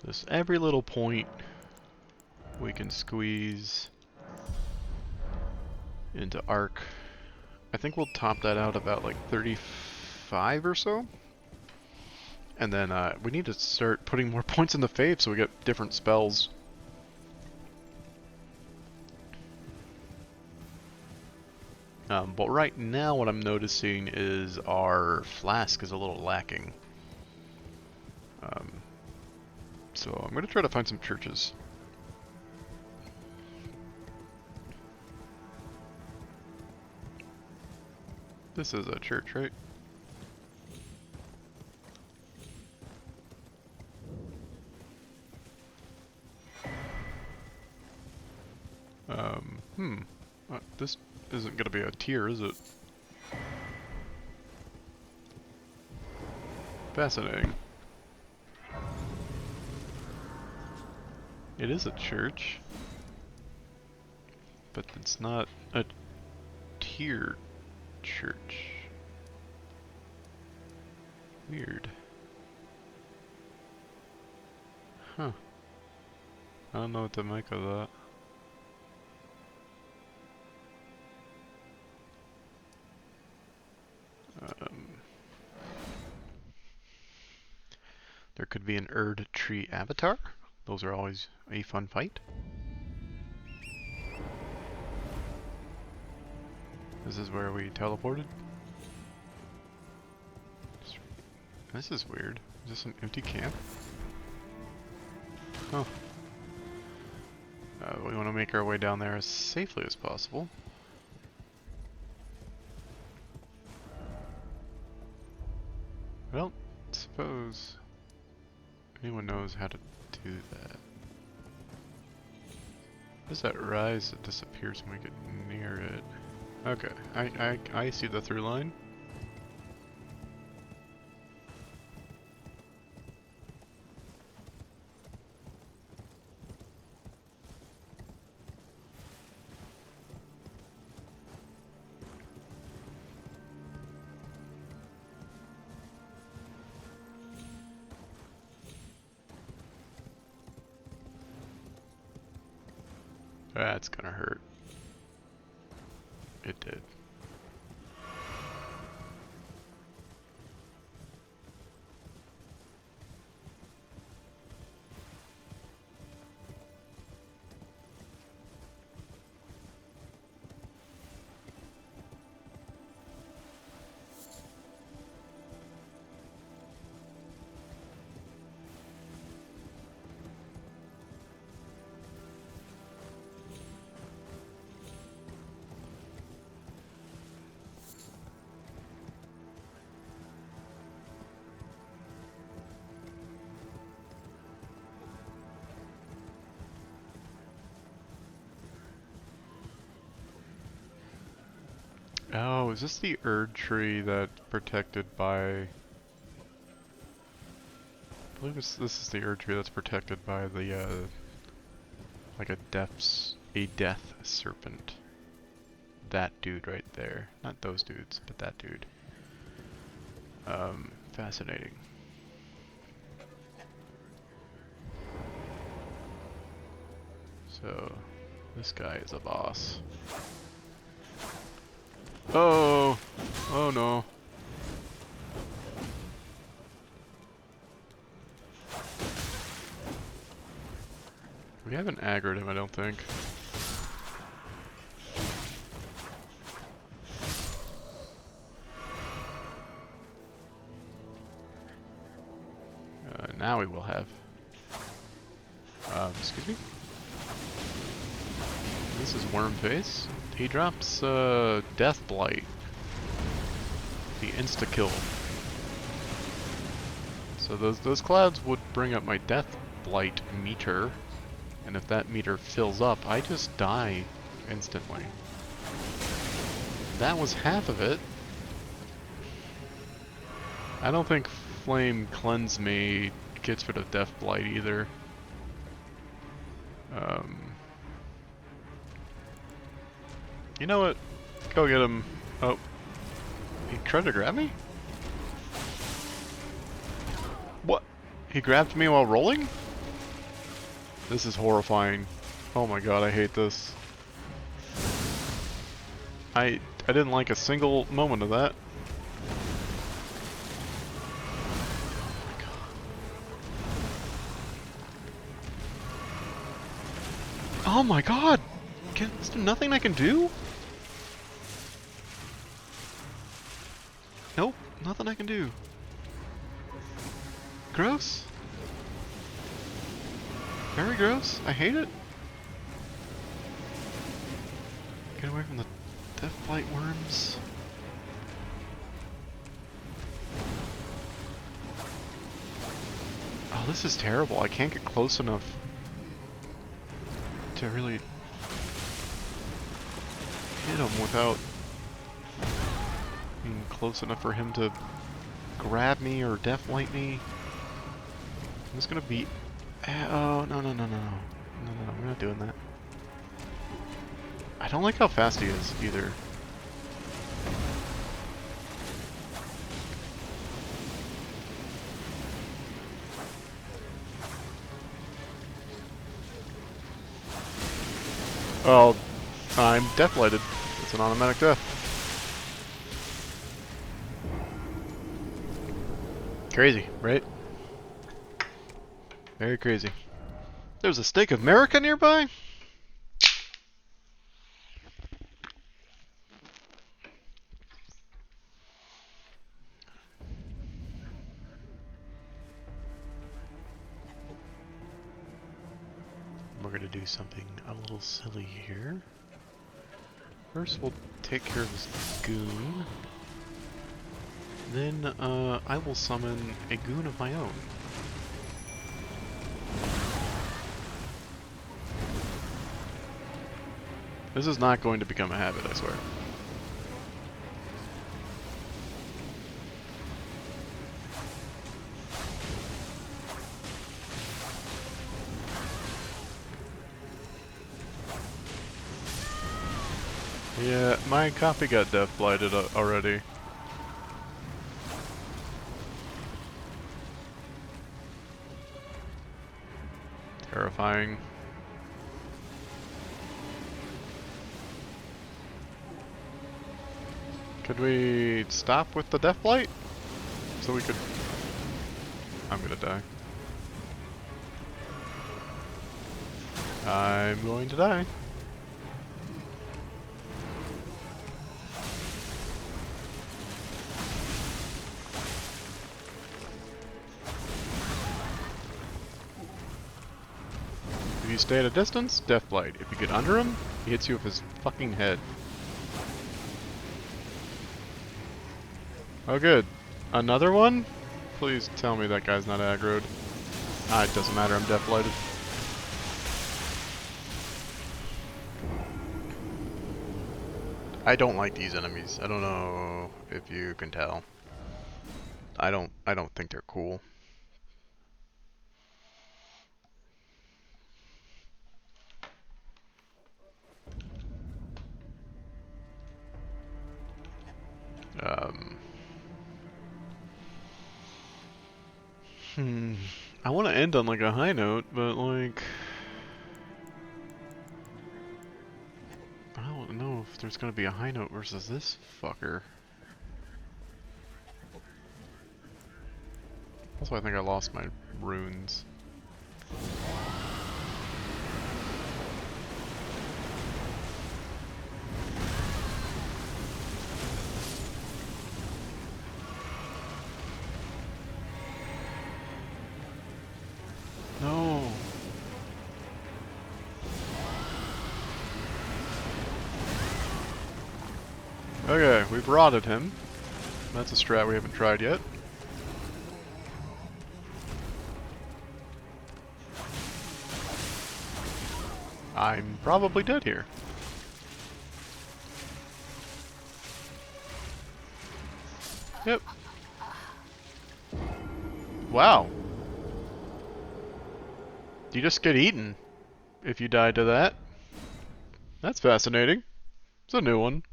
Just every little point we can squeeze into arc. I think we'll top that out about like 35 or so. And then we need to start putting more points in the fave so we get different spells. But right now what I'm noticing is our flask is a little lacking. So I'm going to try to find some churches. This is a church, right? This isn't going to be a tier, is it? Fascinating. It is a church, but it's not a tier church. Weird. Huh. I don't know what to make of that. There could be an Erd Tree Avatar. Those are always a fun fight. This is where we teleported. This is weird. Is this an empty camp? Oh. We want to make our way down there as safely as possible. I don't suppose anyone knows how to do that. There's that rise that disappears when we get near it. Okay, I see the through line. That's gonna hurt. It did. Oh, is this the Erd tree that's protected by... I believe this is the Erd tree that's protected by the Like a death serpent. That dude right there. Not those dudes, but that dude. Fascinating. So, this guy is a boss. Oh! Oh no. We haven't aggroed him, I don't think. Now we will have. Excuse me? This is Wormface. He drops, Death Blight. The insta-kill. So those clouds would bring up my Death Blight meter. And if that meter fills up, I just die instantly. That was half of it. I don't think Flame Cleanse Me gets rid of Death Blight either. You know what? Go get him. Oh. He tried to grab me? What? He grabbed me while rolling? This is horrifying. Oh my god, I hate this. I didn't like a single moment of that. Oh my god! Is there nothing I can do? Nope, nothing I can do. Gross. Very gross. I hate it. Get away from the Death Blight worms. Oh, this is terrible. I can't get close enough to really hit him without being close enough for him to grab me or Death Blight me. I'm just gonna be... Oh, no, no, no, no, no. No, no, we're not doing that. I don't like how fast he is, either. Well, I'm Death Blighted. It's an automatic death. Crazy, right? Very crazy. There's a Stake of America nearby? We're gonna do something a little silly here. First we'll take care of this goon. Then I will summon a goon of my own. This is not going to become a habit, I swear. Yeah, my copy got Death Blighted already. Terrifying. Could we stop with the Death Blight? So we could... I'm gonna die. I'm going to die. If you stay at a distance, Death Blight. If you get under him, he hits you with his fucking head. Oh good. Another one? Please tell me that guy's not aggroed. Ah, it doesn't matter, I'm Death Blighted. I don't like these enemies. I don't know if you can tell. I don't think they're cool. I want to end on like a high note, but like I don't know if there's gonna be a high note versus this fucker. Also, I think I lost my runes. No. Okay, we've rotted him. That's a strat we haven't tried yet. I'm probably dead here. Yep. Wow. You just get eaten if you die to that. That's fascinating. It's a new one.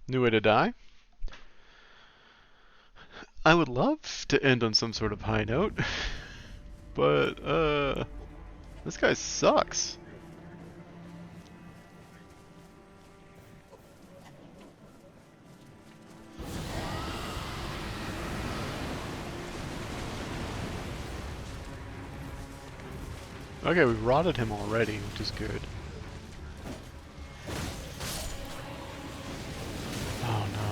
New way to die. I would love to end on some sort of high note, but this guy sucks. Okay, we've rotted him already, which is good. Oh no,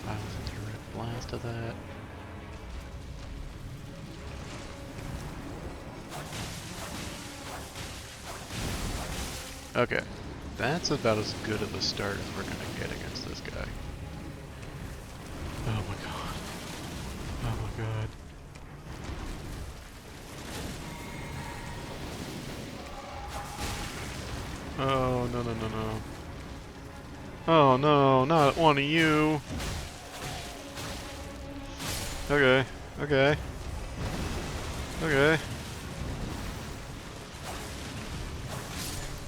I was a direct blast of that. Okay, that's about as good of a start as we're gonna get against this guy. Oh my god. Oh my god. Oh, no, no, no, no. Oh no, not one of you. Okay, okay. Okay.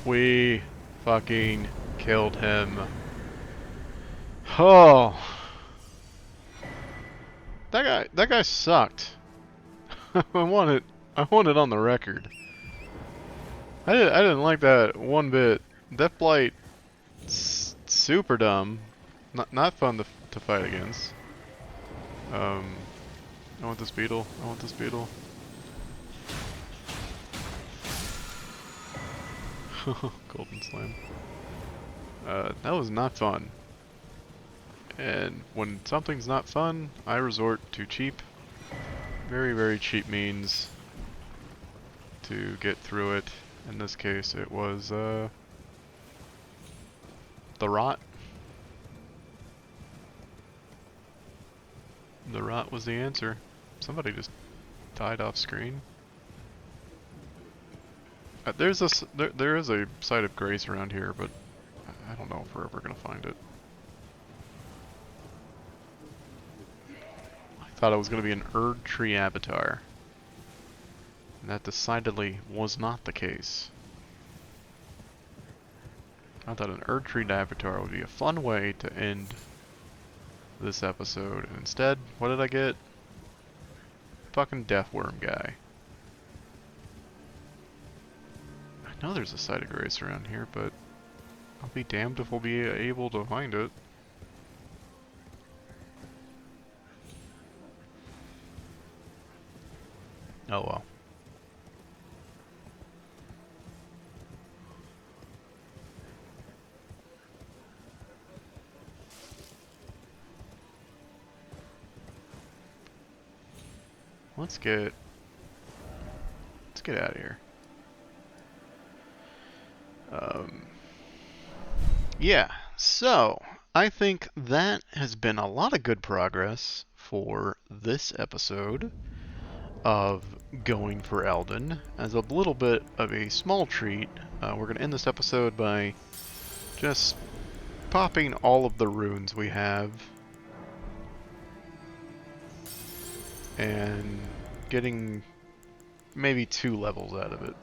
We fucking killed him. Oh. That guy sucked. I want it on the record. I didn't like that one bit. Death Blight, super dumb. Not fun to fight against. I want this beetle. I want this beetle. Golden Slam. That was not fun. And when something's not fun, I resort to cheap, very, very cheap means to get through it. In this case, it was, the rot. The rot was the answer. Somebody just died off screen. There is a site of grace around here, but I don't know if we're ever gonna find it. I thought it was gonna be an Erd Tree avatar. And that decidedly was not the case. I thought an Erd Tree avatar would be a fun way to end this episode, and instead, what did I get? Fucking Deathworm guy. I know there's a site of grace around here, but I'll be damned if we'll be able to find it. Oh well. Let's get out of here. Yeah, so I think that has been a lot of good progress for this episode of Going for Elden. As a little bit of a small treat, we're going to end this episode by just popping all of the runes we have and getting maybe 2 levels out of it.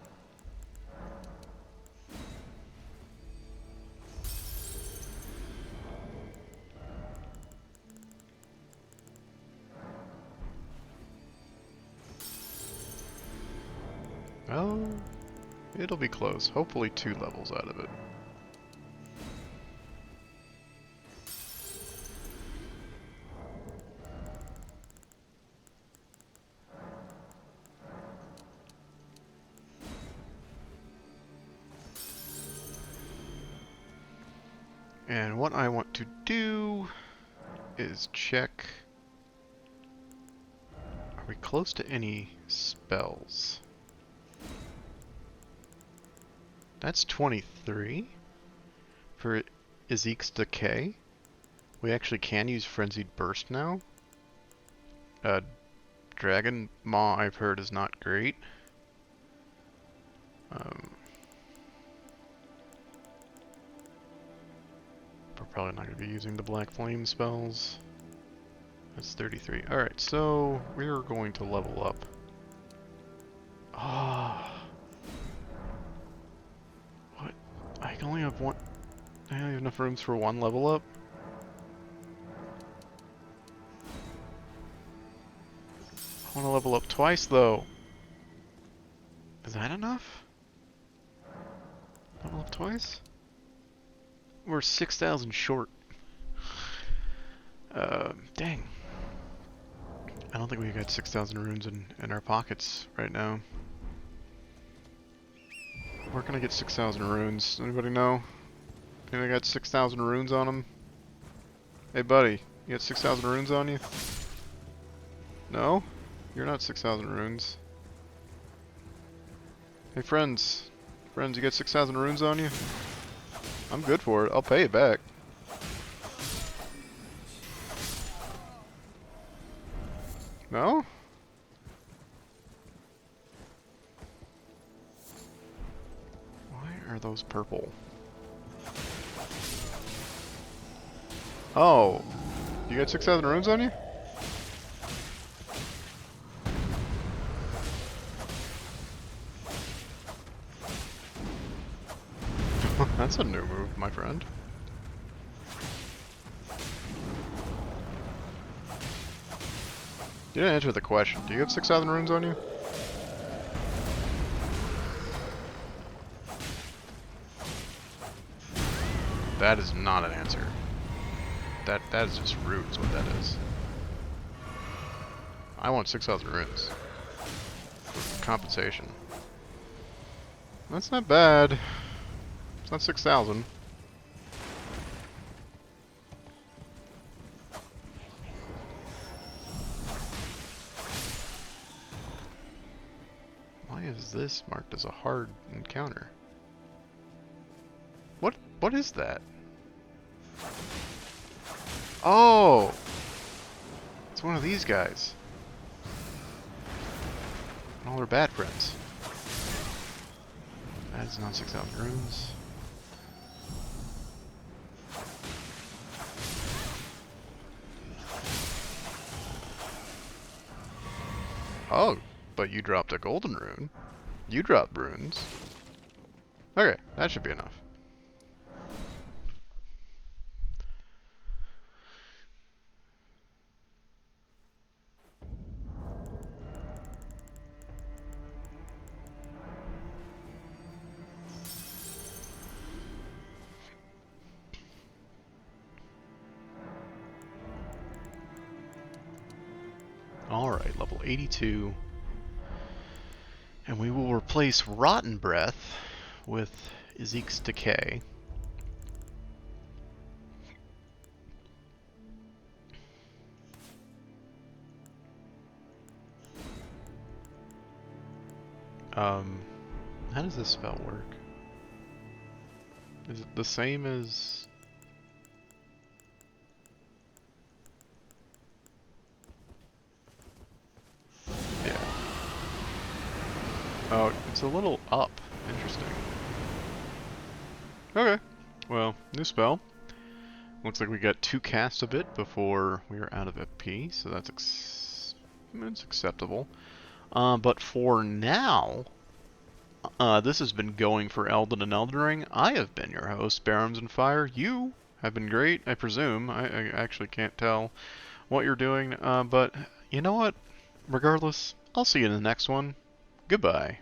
Oh, it'll be close. Hopefully 2 levels out of it. And what I want to do is check... Are we close to any spells? That's 23 for Ezek's Decay. We actually can use Frenzied Burst now. Dragon Maw, I've heard, is not great. We're probably not going to be using the Black Flame spells. That's 33. Alright, so we're going to level up. Ah. What? I can only have one. I only have enough rooms for 1 level up? I want to level up twice, though. Is that enough? Level up twice? We're 6,000 short. Dang. I don't think we got 6,000 runes in our pockets right now. Where can I get 6,000 runes? Anybody know? Anybody got 6,000 runes on them? Hey buddy, you got 6,000 runes on you? No? You're not 6,000 runes. Hey friends. Friends, you got 6,000 runes on you? I'm good for it. I'll pay it back. No? Why are those purple? Oh. You got 6,000 runes on you? That's a new move, my friend. You didn't answer the question. Do you have 6,000 runes on you? That is not an answer. That is just rude is what that is. I want 6,000 runes. For compensation. That's not bad. It's not 6,000. Why is this marked as a hard encounter? What is that? Oh! It's one of these guys. All their bad friends. That is not 6,000 runes. Oh, but you dropped a golden rune. You dropped runes. Okay, that should be enough. Alright, level 82. And we will replace Rotten Breath with Ezek's Decay. How does this spell work? Is it the same as... Yeah. Oh, it's a little up. Interesting. Okay. Well, new spell. Looks like we got 2 casts of it before we are out of FP, so that's it's acceptable. But for now, this has been going for Elden and Elden Ring. I have been your host, Barons and Fire. You have been great, I presume. I actually can't tell what you're doing, but you know what? Regardless, I'll see you in the next one. Goodbye.